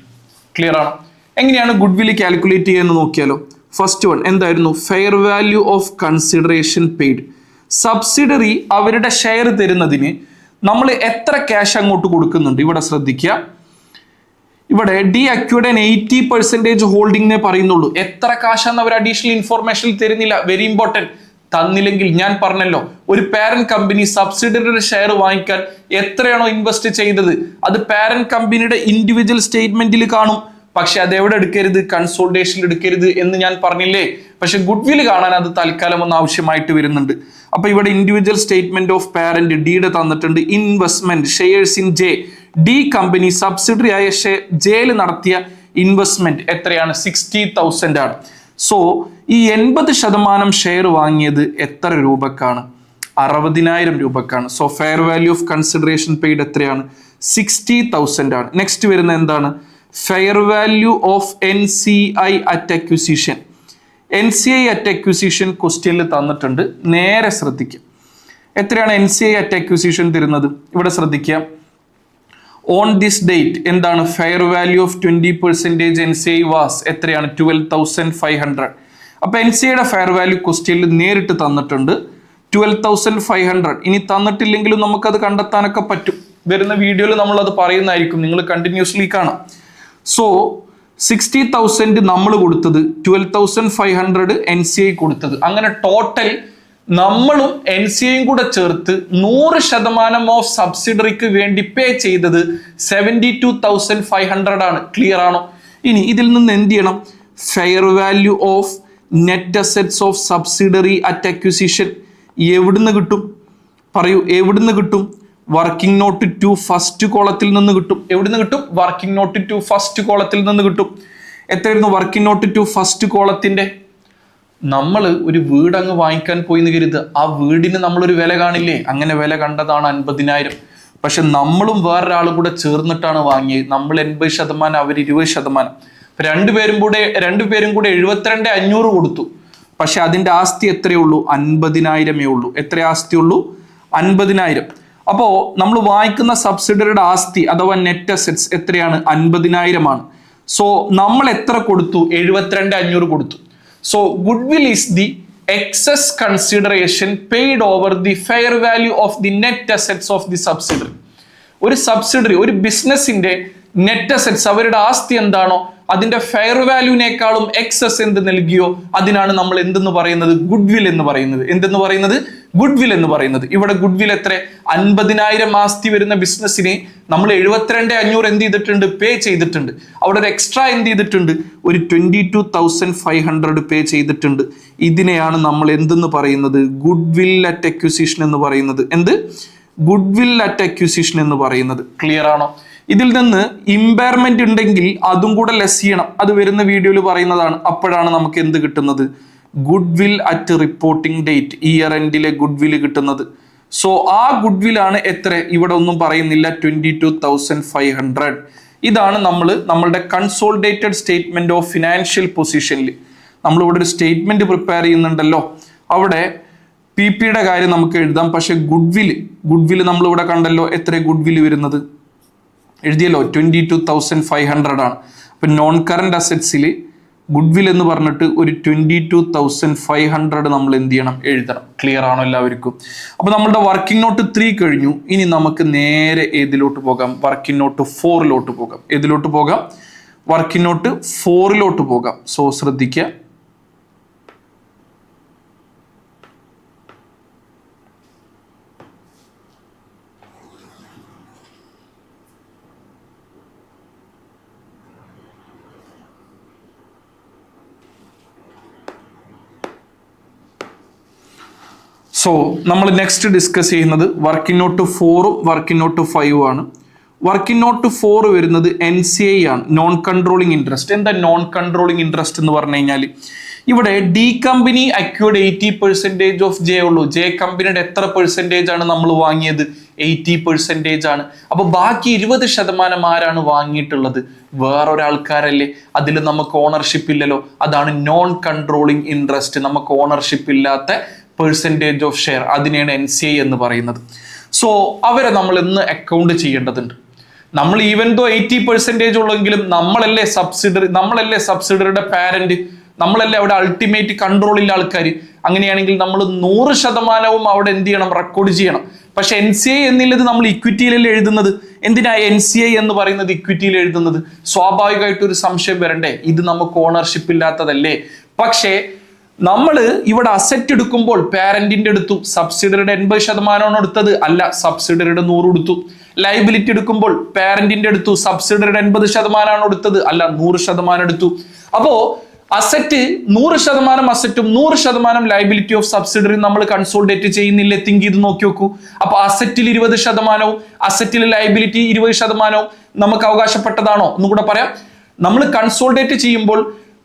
ക്ലിയർ ആണോ? എങ്ങനെയാണ് ഗുഡ്വിൽ കാൽക്കുലേറ്റ് ചെയ്യുന്നത് നോക്കിയാലോ. ഫസ്റ്റ് വൺ എന്തായിരുന്നു? Fair value of consideration paid. Subsidiary അവരുടെ ഷെയർ തരുന്നതിന് നമ്മൾ എത്ര ക്യാഷ് അങ്ങോട്ട് കൊടുക്കുന്നുണ്ട്? ഇവിടെ ശ്രദ്ധിക്കുക. ഇവിടെ ഡി അക്യൂർഡ് 80% ഹോൾഡിംഗിനെ പറയുന്നുള്ളൂ. എത്ര കാശാന്ന് അവർ അഡീഷണൽ ഇൻഫോർമേഷൻ തരുന്നില്ല. Very important. തന്നില്ലെങ്കിൽ ഞാൻ പറഞ്ഞല്ലോ, ഒരു പാരന്റ് കമ്പനി സബ്സിഡിയറിയുടെ ഷെയർ വാങ്ങിക്കാൻ എത്രയാണോ ഇൻവെസ്റ്റ് ചെയ്തത് അത് പാരന്റ് കമ്പനിയുടെ ഇൻഡിവിജ്വൽ സ്റ്റേറ്റ്മെന്റിൽ കാണും. പക്ഷെ അത് എവിടെ എടുക്കരുത്? കൺസോൾട്ടേഷനിൽ എടുക്കരുത് എന്ന് ഞാൻ പറഞ്ഞില്ലേ. പക്ഷെ ഗുഡ്വിൽ കാണാൻ അത് തൽക്കാലം ഒന്ന് ആവശ്യമായിട്ട് വരുന്നുണ്ട്. അപ്പൊ ഇവിടെ ഇൻഡിവിജ്വൽ സ്റ്റേറ്റ്മെന്റ് ഓഫ് പാരന്റ് ഡിയുടെ തന്നിട്ടുണ്ട്. Investment shares in J, D company subsidiary ആയ ജെയിൽ നടത്തിയ ഇൻവെസ്റ്റ്മെന്റ് എത്രയാണ്? 60,000 ആണ്. സോ ഈ 80% ഷെയർ വാങ്ങിയത് എത്ര രൂപക്കാണ്? 60,000 രൂപക്കാണ്. So fair value of consideration paid എത്രയാണ്? 60,000 ആണ്. നെക്സ്റ്റ് വരുന്ന എന്താണ്? Fair value of NCI at acquisition. NCI at acquisition ക്വസ്റ്റ്യനിൽ തന്നിട്ടുണ്ട്. നേരെ ശ്രദ്ധിക്കുക. എത്രയാണ് NCI അറ്റ് അക്വിസിഷൻ തരുന്നത്? ഇവിടെ ശ്രദ്ധിക്കുക. ഓൺ ദിസ് ഡേറ്റ് എന്താണ്? Fair value of 20% NCI was എത്രയാണ്? 12,500. അപ്പൊ NCIയുടെ ഫെയർ വാല്യൂ ക്വസ്റ്റ്യനിൽ നേരിട്ട് തന്നിട്ടുണ്ട് 12,500. ഇനി തന്നിട്ടില്ലെങ്കിലും നമുക്കത് കണ്ടെത്താനൊക്കെ പറ്റും. വരുന്ന വീഡിയോയിൽ നമ്മൾ അത് പറയുന്നതായിരിക്കും, നിങ്ങൾ കണ്ടിന്യൂസ്ലി കാണാം. സോ 60,000 നമ്മൾ കൊടുത്തത്, 12,500 NCI കൊടുത്തത്, അങ്ങനെ ടോട്ടൽ നമ്മളും NCIയും കൂടെ ചേർത്ത് 100% ഓഫ് സബ്സിഡറിക്ക് വേണ്ടി പേ ചെയ്തത് 72,500 ആണ്. ക്ലിയർ ആണോ? ഇനി ഇതിൽ നിന്ന് എന്ത് ചെയ്യണം? Fair value of net assets of subsidiary at acquisition എവിടുന്ന് കിട്ടും? പറയൂ, എവിടുന്ന് കിട്ടും? വർക്കിംഗ് നോട്ട് 2 ഫസ്റ്റ് കോളത്തിൽ നിന്ന് കിട്ടും. എവിടുന്ന് കിട്ടും? വർക്കിംഗ് നോട്ട് 2 ഫസ്റ്റ് കോളത്തിൽ നിന്ന് കിട്ടും. എത്രയായിരുന്നു വർക്കിംഗ് നോട്ട് 2 ഫസ്റ്റ് കോളത്തിന്റെ? നമ്മൾ ഒരു വീട് അങ്ങ് വാങ്ങിക്കാൻ പോയി എന്ന് കരുതുക, ആ വീടിന് നമ്മളൊരു വില കാണില്ലേ? അങ്ങനെ വില കണ്ടതാണ് 50,000. പക്ഷെ നമ്മളും വേറൊരാളും കൂടെ ചേർന്നിട്ടാണ് വാങ്ങിയത്. നമ്മൾ 80%, അവർ 20%. രണ്ടുപേരും കൂടെ 72,500 കൊടുത്തു. പക്ഷെ അതിന്റെ ആസ്തി എത്രയേ ഉള്ളൂ? 50,000 ഉള്ളൂ. എത്ര ആസ്തി ഉള്ളൂ? 50,000. അപ്പോ നമ്മൾ വാങ്ങിക്കുന്ന സബ്സിഡറിയുടെ ആസ്തി അഥവാ നെറ്റ് അസെറ്റ്സ് എത്രയാണ്? 50,000 ആണ്. സോ നമ്മൾ എത്ര കൊടുത്തു? 72,500 കൊടുത്തു. So goodwill is the excess consideration paid over the fair value of the net assets of the subsidiary. ഒരു സബ്സിഡറി, ഒരു ബിസിനസിന്റെ നെറ്റ് അസെറ്റ്സ്, അവരുടെ ആസ്തി എന്താണോ അതിന്റെ ഫെയർ വാല്യൂനേക്കാളും എക്സസ് എന്ത് നൽകിയോ അതിനാണ് നമ്മൾ എന്തെന്ന് പറയുന്നത്? ഗുഡ്വിൽ എന്ന് പറയുന്നത്. എന്തെന്ന് പറയുന്നത്? ഗുഡ്വിൽ എന്ന് പറയുന്നത്. ഇവിടെ ഗുഡ്വിൽ എത്ര? 50,000 ആസ്തി വരുന്ന ബിസിനസ്സിനെ നമ്മൾ 72,500 എന്ത് ചെയ്തിട്ടുണ്ട്? പേ ചെയ്തിട്ടുണ്ട്. അവിടെ ഒരു എക്സ്ട്രാ എന്ത് ചെയ്തിട്ടുണ്ട്? ഒരു 22,500 പേ ചെയ്തിട്ടുണ്ട്. ഇതിനെയാണ് നമ്മൾ എന്തെന്ന് പറയുന്നത്? ഗുഡ്വിൽ അറ്റ് അക്വിസിഷൻ എന്ന് പറയുന്നത്. എന്ത്? ഗുഡ്വിൽ അറ്റ് അക്വിസിഷൻ എന്ന് പറയുന്നത്. ക്ലിയർ ആണോ? ഇതിൽ നിന്ന് ഇമ്പയർമെന്റ് ഉണ്ടെങ്കിൽ അതും കൂടെ ലെസ് ചെയ്യണം. അത് വരുന്ന വീഡിയോയിൽ പറയുന്നതാണ്. അപ്പോഴാണ് നമുക്ക് എന്ത് കിട്ടുന്നത്? Goodwill at reporting date, year എൻഡിലെ ഗുഡ്വിൽ കിട്ടുന്നത്. സോ ആ ഗുഡ്വിലാണ് എത്ര? ഇവിടെ ഒന്നും പറയുന്നില്ല, 22,500. ഇതാണ് നമ്മളുടെ കൺസോളിഡേറ്റഡ് സ്റ്റേറ്റ്മെന്റ് ഓഫ് ഫിനാൻഷ്യൽ പൊസിഷനിൽ നമ്മളിവിടെ ഒരു സ്റ്റേറ്റ്മെന്റ് പ്രിപ്പയർ ചെയ്യുന്നുണ്ടല്ലോ, അവിടെ PPയുടെ കാര്യം നമുക്ക് എഴുതാം. പക്ഷെ ഗുഡ്വിൽ നമ്മൾ ഇവിടെ കണ്ടല്ലോ, എത്ര ഗുഡ്വിൽ വരുന്നത്? എഴുതിയല്ലോ, 22,500 ആണ്. അപ്പൊ നോൺ കറന്റ് അസെറ്റ്സിൽ ഗുഡ്വിൽ എന്ന് പറഞ്ഞിട്ട് ഒരു 22,500 നമ്മൾ എന്ത് ചെയ്യണം? എഴുതണം. ക്ലിയർ ആണോ എല്ലാവർക്കും? അപ്പൊ നമ്മളുടെ വർക്കിംഗ് നോട്ട് 3 കഴിഞ്ഞു. ഇനി നമുക്ക് നേരെ ഏതിലോട്ട് പോകാം? വർക്കിംഗ് നോട്ട് 4ലോട്ട് പോകാം. ഏതിലോട്ട് പോകാം? വർക്കിംഗ് നോട്ട് 4ലോട്ട് പോകാം. സോ ശ്രദ്ധിക്കുക. സോ നമ്മൾ നെക്സ്റ്റ് ഡിസ്കസ് ചെയ്യുന്നത് വർക്കിംഗ് നോട്ട് 4ഉം വർക്കിംഗ് നോട്ട് 5ഉം ആണ്. വർക്കിംഗ് നോട്ട് 4 വരുന്നത് NCI ആണ്, നോൺ കൺട്രോളിങ് ഇൻട്രസ്റ്റ്. എന്താ നോൺ കൺട്രോളിങ് ഇൻട്രസ്റ്റ് എന്ന് പറഞ്ഞു കഴിഞ്ഞാൽ ഇവിടെ D company acquired 80% of J ഉള്ളൂ. ജെ കമ്പനിയുടെ എത്ര പെർസെൻറ്റേജ് ആണ് നമ്മൾ വാങ്ങിയത്? 80% ആണ്. അപ്പൊ ബാക്കി 20% ആരാണ് വാങ്ങിയിട്ടുള്ളത്? വേറൊരാൾക്കാരല്ലേ. അതിൽ നമുക്ക് ഓണർഷിപ്പ് ഇല്ലല്ലോ. അതാണ് നോൺ കൺട്രോളിങ് ഇൻട്രസ്റ്റ്. നമുക്ക് ഓണർഷിപ്പ് ഇല്ലാത്ത പെർസെൻറ്റേജ് ഓഫ് ഷെയർ, അതിനെയാണ് NCI എന്ന് പറയുന്നത്. സോ അവരെ നമ്മൾ ഇന്ന് അക്കൗണ്ട് ചെയ്യേണ്ടതുണ്ട്. നമ്മൾ ഈവൻ ദോ 80% ഉള്ളെങ്കിലും നമ്മളല്ലേ സബ്സിഡറിയുടെ പാരന്റ്, നമ്മളല്ലേ അവിടെ അൾട്ടിമേറ്റ് കൺട്രോളില്ല ആൾക്കാർ. അങ്ങനെയാണെങ്കിൽ നമ്മൾ 100% അവിടെ എന്ത് ചെയ്യണം? റെക്കോർഡ് ചെയ്യണം. പക്ഷെ NCI എന്നുള്ളത് നമ്മൾ ഇക്വിറ്റിയിലല്ലേ എഴുതുന്നത്. എന്തിനാ NCI എന്ന് പറയുന്നത് ഇക്വിറ്റിയിൽ എഴുതുന്നത്? സ്വാഭാവികമായിട്ട് ഒരു സംശയം വരണ്ടേ, ഇത് നമുക്ക് ഓണർഷിപ്പ് ഇല്ലാത്തതല്ലേ. പക്ഷേ നമ്മൾ ഇവിടെ അസറ്റ് എടുക്കുമ്പോൾ പാരന്റിന്റെ എടുത്തു, സബ്സിഡറിയുടെ 80% എടുത്തത്, അല്ല സബ്സിഡറിയുടെ 100 എടുത്തു. ലൈബിലിറ്റി എടുക്കുമ്പോൾ പാരന്റിന്റെ എടുത്തു, സബ്സിഡറിയുടെ 80% എടുത്തത്, അല്ല 100% എടുത്തു. അപ്പോ അസറ്റ് 100% അസറ്റും 100% ലൈബിലിറ്റി ഓഫ് സബ്സിഡറി നമ്മൾ കൺസോൾഡേറ്റ് ചെയ്യുന്നില്ലേ? തിങ്ക് ചെയ്ത് നോക്കി നോക്കൂ. അപ്പൊ അസറ്റിൽ 20%, അസറ്റിൽ ലൈബിലിറ്റി 20% നമുക്ക് അവകാശപ്പെട്ടതാണോ? ഒന്നുകൂടെ പറയാം. നമ്മൾ കൺസോൾഡേറ്റ് ചെയ്യുമ്പോൾ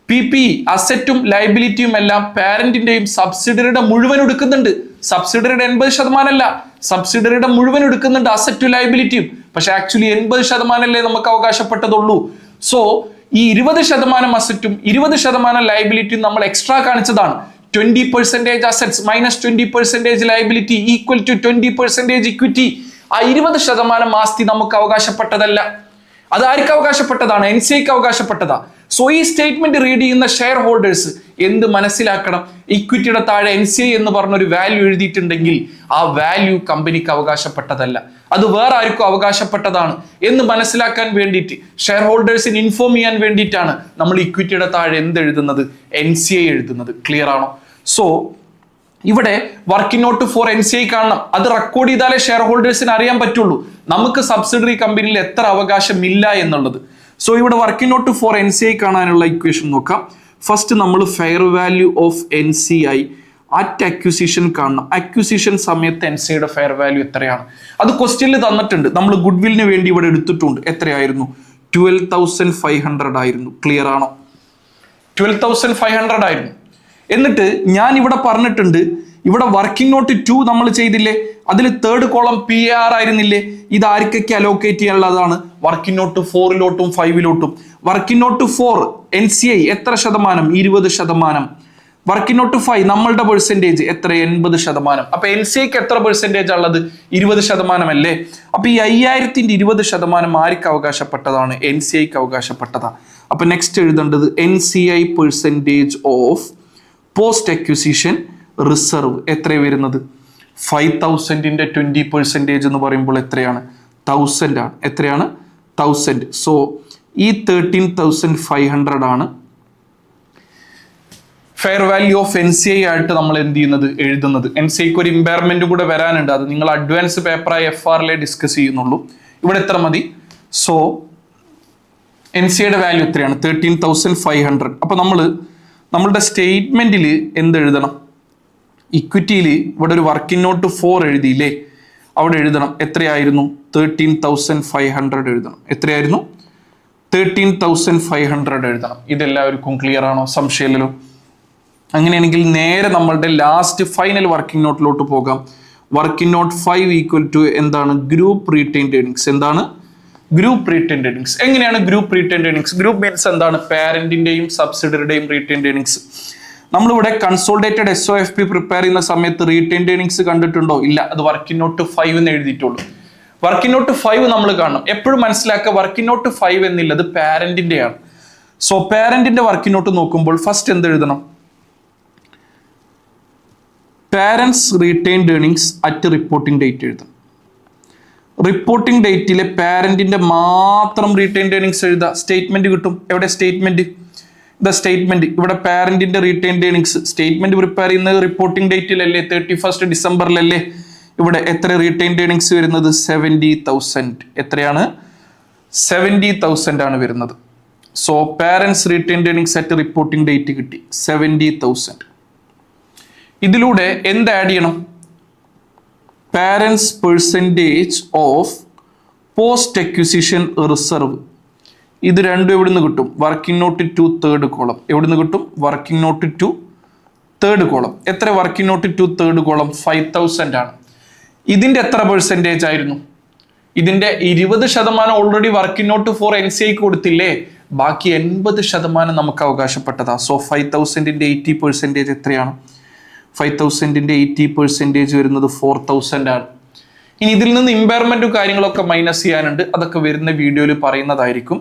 പി അസറ്റും ലൈബിലിറ്റിയും എല്ലാം പാരന്റിന്റെയും സബ്സിഡറിയുടെ മുഴുവൻ എടുക്കുന്നുണ്ട്. സബ്സിഡറിയുടെ 80% അല്ല, സബ്സിഡറിയുടെ മുഴുവൻ എടുക്കുന്നുണ്ട് അസറ്റും ലൈബിലിറ്റിയും. പക്ഷെ ആക്ച്വലി 80% അല്ലേ നമുക്ക് അവകാശപ്പെട്ടതുള്ളൂ. സോ ഈ 20% അസറ്റും 20% ലൈബിലിറ്റിയും നമ്മൾ എക്സ്ട്രാ കാണിച്ചതാണ്. 20% assets minus 20% liability equal to 20% equity. ആ 20% ആസ്തി നമുക്ക് അവകാശപ്പെട്ടതല്ല. അത് ആർക്ക് അവകാശപ്പെട്ടതാണ്? NCAക്ക് അവകാശപ്പെട്ടതാ. സോ ഈ സ്റ്റേറ്റ്മെന്റ് റീഡ് ചെയ്യുന്ന ഷെയർ ഹോൾഡേഴ്സ് എന്ത് മനസ്സിലാക്കണം? ഇക്വിറ്റിയുടെ താഴെ NCA എന്ന് പറഞ്ഞൊരു വാല്യൂ എഴുതിയിട്ടുണ്ടെങ്കിൽ ആ വാല്യൂ കമ്പനിക്ക് അവകാശപ്പെട്ടതല്ല, അത് വേറെ ആർക്കും അവകാശപ്പെട്ടതാണ് എന്ന് മനസ്സിലാക്കാൻ വേണ്ടിയിട്ട്, ഷെയർ ഹോൾഡേഴ്സിന് ഇൻഫോം ചെയ്യാൻ വേണ്ടിയിട്ടാണ് നമ്മൾ ഇക്വിറ്റിയുടെ താഴെ എന്ത് എഴുതുന്നത്? NCA എഴുതുന്നത്. ക്ലിയർ ആണോ? സോ ഇവിടെ വർക്കിംഗ് നോട്ട് ഫോർ NCA കാണണം. അത് റെക്കോർഡ് ചെയ്താലേ ഷെയർ ഹോൾഡേഴ്സിന് അറിയാൻ പറ്റുള്ളൂ നമുക്ക് സബ്സിഡറി കമ്പനിയിൽ എത്ര അവകാശമില്ല എന്നുള്ളത്. സോ ഇവിടെ വർക്കിംഗ് നോട്ട് ഫോർ NCA കാണാനുള്ള ഇക്വേഷൻ നോക്കാം. ഫസ്റ്റ് നമ്മൾ fair value of NCI at acquisition കാണണം. അക്വിസിഷൻ സമയത്ത് NCAയുടെ ഫെയർ വാല്യൂ എത്രയാണ്? അത് ക്വസ്റ്റ്യനിൽ തന്നിട്ടുണ്ട്. നമ്മൾ ഗുഡ്വില്ലിന് വേണ്ടി ഇവിടെ എടുത്തിട്ടുണ്ട്. എത്രയായിരുന്നു? 12,500 ആയിരുന്നു. ക്ലിയർ ആണോ? 12,500 ആയിരുന്നു. എന്നിട്ട് ഞാൻ ഇവിടെ പറഞ്ഞിട്ടുണ്ട്, ഇവിടെ വർക്കിംഗ് നോട്ട് 2 നമ്മൾ ചെയ്തില്ലേ, അതിൽ തേർഡ് കോളം PAR ആയിരുന്നില്ലേ? ഇത് ആർക്കൊക്കെ അലോക്കേറ്റ് ചെയ്യാനുള്ളതാണ്? വർക്കിംഗ് നോട്ട് 4-ലോട്ടും 5-ലോട്ടും. വർക്കിംഗ് നോട്ട് 4 NCI എത്ര ശതമാനം? 20%. വർക്കിംഗ് നോട്ട് 5 നമ്മളുടെ പെർസെൻറ്റേജ് എത്ര? 80%. അപ്പൊ NCAക്ക് എത്ര പെർസെൻറ്റേജ് ഉള്ളത്? 20% അല്ലേ? അപ്പൊ ഈ 5000ന്റെ 20% ആർക്ക് അവകാശപ്പെട്ടതാണ്? NCAക്ക് അവകാശപ്പെട്ടതാ. അപ്പൊ നെക്സ്റ്റ് എഴുതേണ്ടത് NCI percentage of post acquisition reserve എത്ര വരുന്നത്? 5,000ന്റെ 20% എന്ന് പറയുമ്പോൾ എത്രയാണ്? 1000 ആണ്. എത്രയാണ്? 1000. സോ ഈ 13,500 ആണ് ഫെയർ വാല്യൂ ഓഫ് NCI ആയിട്ട് നമ്മൾ എന്ത് ചെയ്യുന്നത്? എഴുതുന്നത്. NCAക്ക് ഒരു ഇമ്പയർമെന്റ് കൂടെ വരാനുണ്ട്. അത് നിങ്ങൾ അഡ്വാൻസ് പേപ്പറായി FRലെ ഡിസ്കസ് ചെയ്യുന്നുള്ളൂ. ഇവിടെ എത്ര മതി? സോ NCAയുടെ വാല്യൂ എത്രയാണ്? 13,500. അപ്പൊ നമ്മളുടെ സ്റ്റേറ്റ്മെന്റിൽ എന്ത് എഴുതണം? ഇക്വിറ്റിയിൽ ഇവിടെ ഒരു വർക്കിംഗ് നോട്ട് 4 എഴുതിയില്ലേ, അവിടെ എഴുതണം. എത്രയായിരുന്നു? 13,500 എഴുതണം. എത്രയായിരുന്നു? 13,500 എഴുതണം. ഇതെല്ലാവർക്കും ക്ലിയർ ആണോ? സംശയമില്ലല്ലോ. അങ്ങനെയാണെങ്കിൽ നേരെ നമ്മളുടെ ലാസ്റ്റ് ഫൈനൽ വർക്കിംഗ് നോട്ടിലോട്ട് പോകാം. വർക്കിംഗ് നോട്ട് 5 ഈക്വൽ ടു എന്താണ്? Group retained earnings. എന്താണ്? Group retained earnings. എങ്ങനെയാണ് group retained earnings? Group means എന്താണ്? പാരന്റിന്റെയും സബ്സിഡറിയുടെയും റീറ്റെയിൻഡ് ഏർണിങ്സ്. നമ്മളിവിടെ കൺസോൾഡേറ്റഡ് SOFP പ്രിപ്പയർ ചെയ്യുന്ന സമയത്ത് റീറ്റെയിൻഡ് ഏർണിങ്സ് കണ്ടിട്ടുണ്ടോ? ഇല്ല. അത് വർക്കിംഗ് നോട്ട് 5 എന്ന് എഴുതിയിട്ടുള്ളൂ. വർക്കിംഗ് നോട്ട് 5 നമ്മൾ കാണണം. എപ്പോഴും മനസ്സിലാക്കുക, വർക്കിംഗ് നോട്ട് 5 എന്നുള്ളത് പാരന്റിന്റെ ആണ്. സോ പാരന്റിന്റെ വർക്കിംഗ് നോട്ട് നോക്കുമ്പോൾ ഫസ്റ്റ് എന്ത് എഴുതണം? Parents retained earnings at reporting date എഴുതണം. റിപ്പോർട്ടിംഗ് ഡേറ്റിലെ പാരന്റിന്റെ മാത്രം റീറ്റെയിൻഡ് ഏർണിങ്സ് എഴുതുക. സ്റ്റേറ്റ്മെന്റ് കിട്ടും. എവിടെ സ്റ്റേറ്റ്മെന്റ്? The statement. ഇവിടെ പാരന്റിന്റെ റീറ്റെയിൻഡ് ഏർണിങ്സ് സ്റ്റേറ്റ്മെന്റ് പ്രിപ്പയർ ചെയ്യുന്നത് റിപ്പോർട്ടിംഗ് ഡേറ്റിലല്ലേ? 31 ഡിസംബറിലല്ലേ? ഇവിടെ എത്ര റീറ്റെയിൻഡ് ഏർണിങ്സ് വരുന്നത്? 70,000. എത്രയാണ്? 70,000 ആണ് വരുന്നത്. So parents retained earnings at reporting date കിട്ടി 70,000. ഇതിലൂടെ എന്ത് ആഡ് ചെയ്യണം? Parents percentage of post acquisition reserve. ഇത് രണ്ടും എവിടുന്ന് കിട്ടും? Working note 2 third column. എവിടുന്ന് കിട്ടും? Working note 2 third column. എത്ര വർക്കിംഗ് നോട്ട് 2 തേർഡ് കോളം? 5,000 ആണ്. ഇതിന്റെ എത്ര പെർസെൻറ്റേജ് ആയിരുന്നു? ഇതിന്റെ 20% ഓൾറെഡി വർക്കിംഗ് നോട്ട് ഫോർ NCAക്ക് കൊടുത്തില്ലേ? ബാക്കി 80% നമുക്ക് അവകാശപ്പെട്ടതാ. സോ 5,000ന്റെ 80% എത്രയാണ്? 5,000ന്റെ 80% വരുന്നത് 4,000 ആണ്. ഇനി ഇതിൽ നിന്ന് ഇമ്പയർമെന്റും കാര്യങ്ങളൊക്കെ മൈനസ് ചെയ്യാനുണ്ട്. അതൊക്കെ വരുന്ന വീഡിയോയിൽ പറയുന്നതായിരിക്കും.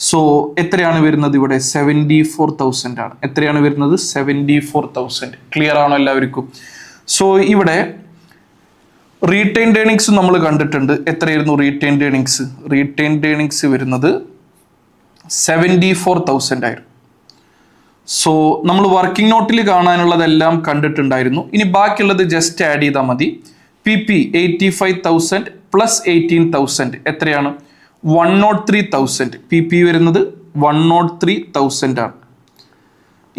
സോ എത്രയാണ് വരുന്നത്? ഇവിടെ 74,000 ആണ്. എത്രയാണ് വരുന്നത്? 74,000. ക്ലിയർ ആണോ എല്ലാവർക്കും? സോ ഇവിടെ റീറ്റെയിൻഡ് ഏർണിങ്സ് നമ്മൾ കണ്ടിട്ടുണ്ട്. എത്രയായിരുന്നു റീറ്റെയിൻഡ് ഏർണിങ്സ്? റീറ്റെയിൻഡ് ഏർണിങ്സ് വരുന്നത് 74,000 ആയിരുന്നു. സോ നമ്മൾ വർക്കിംഗ് നോട്ടിൽ കാണാനുള്ളതെല്ലാം കണ്ടിട്ടുണ്ടായിരുന്നു. ഇനി ബാക്കിയുള്ളത് ജസ്റ്റ് ആഡ് ചെയ്താൽ മതി. പി പി 85,000 പ്ലസ് 18,000 എത്രയാണ്? 103,000. പി പി വരുന്നത് 103,000 ആണ്.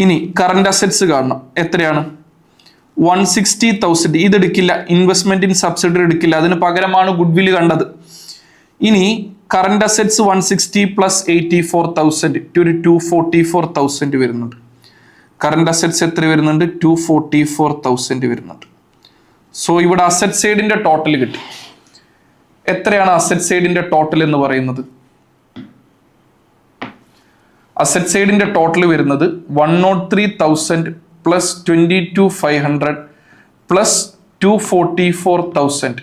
ഇനി കറണ്ട് അസറ്റ്സ് കാണണം. എത്രയാണ്? 160,000. ഇതെടുക്കില്ല, ഇൻവെസ്റ്റ്മെന്റ് ഇൻ സബ്സിഡറി എടുക്കില്ല, അതിന് പകരമാണ് ഗുഡ് വില്ല് കണ്ടത്. ഇനി കറണ്ട് അസറ്റ്സ് 160 പ്ലസ് 84,000 ഒരു 244,000 വരുന്നുണ്ട്. കറണ്ട് അസറ്റ്സ് എത്ര വരുന്നുണ്ട്? 244,000 വരുന്നുണ്ട്. സോ ഇവിടെ അസറ്റ് സൈഡിന്റെ ടോട്ടൽ കിട്ടി. എത്രയാണ് അസറ്റ് സൈഡിന്റെ ടോട്ടൽ എന്ന് പറയുന്നത്? അസറ്റ് സൈഡിന്റെ ടോട്ടൽ വരുന്നത് 103,000 പ്ലസ് 22,500 പ്ലസ് 244,000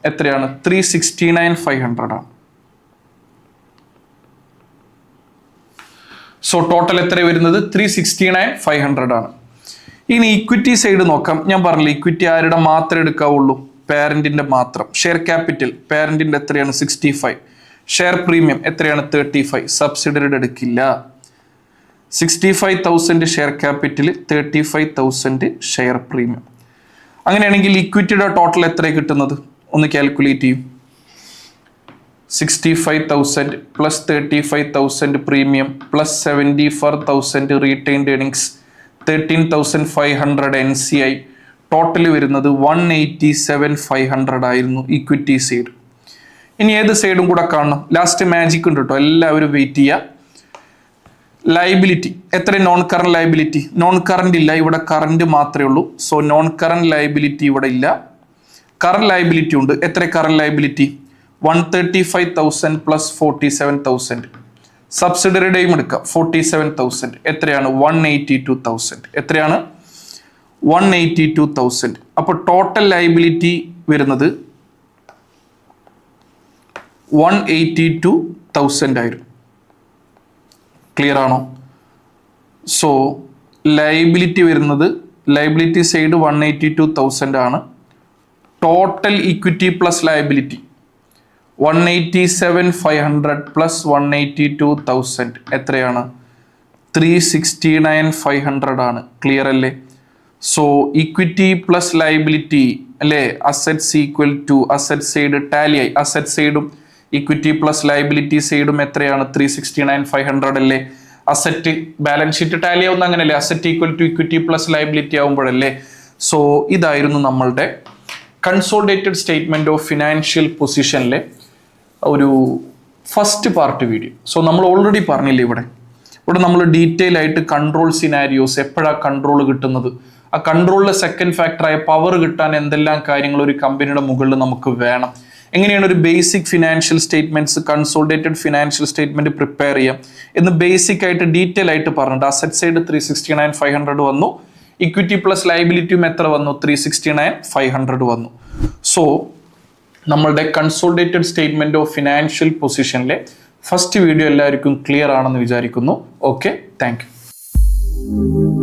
എത്രയാണ്? 369,500 ആണ്. സോ ടോട്ടൽ എത്ര വരുന്നത്? 369,500 ആണ്. ഇനി ഇക്വിറ്റി സൈഡ് നോക്കാം. ഞാൻ പറഞ്ഞില്ല ഇക്വിറ്റി ആരുടെ മാത്രമേ എടുക്കാവുള്ളൂ? പാരന്റിന്റെ മാത്രം. ഷെയർ ക്യാപിറ്റൽ പാരന്റിന്റെ എത്രയാണ്? 65. ഷെയർ പ്രീമിയം എത്രയാണ്? 35. സബ്സിഡറിയുടെ എടുക്കില്ല. 65,000 ഷെയർ ക്യാപിറ്റൽ, 35,000 ഷെയർ പ്രീമിയം. അങ്ങനെയാണെങ്കിൽ ഇക്വിറ്റിയുടെ ടോട്ടൽ എത്ര കിട്ടുന്നത്? ഒന്ന് കാൽക്കുലേറ്റ് ചെയ്യും. 65,000 plus 35,000 premium plus 74,000 retained earnings 13,500 NCI. Total വരുന്നത് 187,500 ആയിരുന്നു ഇക്വിറ്റി സൈഡ്. ഇനി ഏത് സൈഡും കൂടെ കാണണം. ലാസ്റ്റ് മാജിക് ഉണ്ട് കേട്ടോ, എല്ലാവരും വെയിറ്റ് ചെയ്യുക. ലൈബിലിറ്റി എത്ര? Non current liability. Non current ഇല്ല, ഇവിടെ കറന്റ് മാത്രമേ ഉള്ളൂ. സോ നോൺ കറന്റ് ലൈബിലിറ്റി ഇവിടെ ഇല്ല. കറന്റ് ലൈബിലിറ്റി ഉണ്ട്. എത്ര കറന്റ് ലൈബിലിറ്റി? 135,000 പ്ലസ് 47,000. സബ്സിഡറിയുടെയും എടുക്കാം. 47,000 എത്രയാണ്? 182,000. എത്രയാണ്? 182,000. അപ്പോൾ ടോട്ടൽ ലൈബിലിറ്റി വരുന്നത് 182,000 ആയിരുന്നു. ക്ലിയർ ആണോ? സോ ലൈബിലിറ്റി വരുന്നത്, ലൈബിലിറ്റി സൈഡ് 182,000 ആണ്. Total equity plus liability 187,500 plus 182,000 എത്രയാണ്? 369,500 ആണ്. ക്ലിയർ അല്ലേ? സോ ഇക്വിറ്റി പ്ലസ് ലൈബിലിറ്റി അല്ലേ, assets equal to asset side tally ആയി. അസറ്റ് സൈഡും ഇക്വിറ്റി പ്ലസ് ലൈബിലിറ്റി സൈഡും എത്രയാണ്? 369,500 അല്ലേ? അസറ്റ് ബാലൻസ് ഷീറ്റ് ടാലി ആവുന്ന അങ്ങനെയല്ലേ? Asset equal to equity plus liability ആവുമ്പോഴല്ലേ? സോ ഇതായിരുന്നു നമ്മളുടെ കൺസോളിഡേറ്റഡ് സ്റ്റേറ്റ്മെന്റ് ഓഫ് ഫിനാൻഷ്യൽ പൊസിഷനിലെ ഒരു ഫസ്റ്റ് പാർട്ട് വീഡിയോ. സോ നമ്മൾ ഓൾറെഡി പറഞ്ഞില്ലേ ഇവിടെ നമ്മൾ ഡീറ്റെയിൽ ആയിട്ട് കൺട്രോൾ സിനാരിയോസ്, എപ്പോഴാണ് കൺട്രോൾ കിട്ടുന്നത്, ആ കൺട്രോളിലെ സെക്കൻഡ് ഫാക്ടറായ പവർ കിട്ടാൻ എന്തെല്ലാം കാര്യങ്ങൾ ഒരു കമ്പനിയുടെ മുകളിൽ നമുക്ക് വേണം, എങ്ങനെയാണ് ഒരു basic financial statements, consolidated financial statement prepare ചെയ്യാം എന്ന് ബേസിക് ആയിട്ട് ഡീറ്റെയിൽ ആയിട്ട് പറഞ്ഞിട്ട് അസറ്റ് സൈഡ് 369,500 വന്നു. ഇക്വിറ്റി പ്ലസ് ലൈബിലിറ്റിയും എത്ര വന്നു? 369,500 വന്നു. സോ നമ്മളുടെ കൺസോളിഡേറ്റഡ് സ്റ്റേറ്റ്മെന്റ് ഓഫ് ഫിനാൻഷ്യൽ പൊസിഷനിലെ ഫസ്റ്റ് വീഡിയോ എല്ലാവർക്കും ക്ലിയർ ആണെന്ന് വിചാരിക്കുന്നു. Okay, thank U.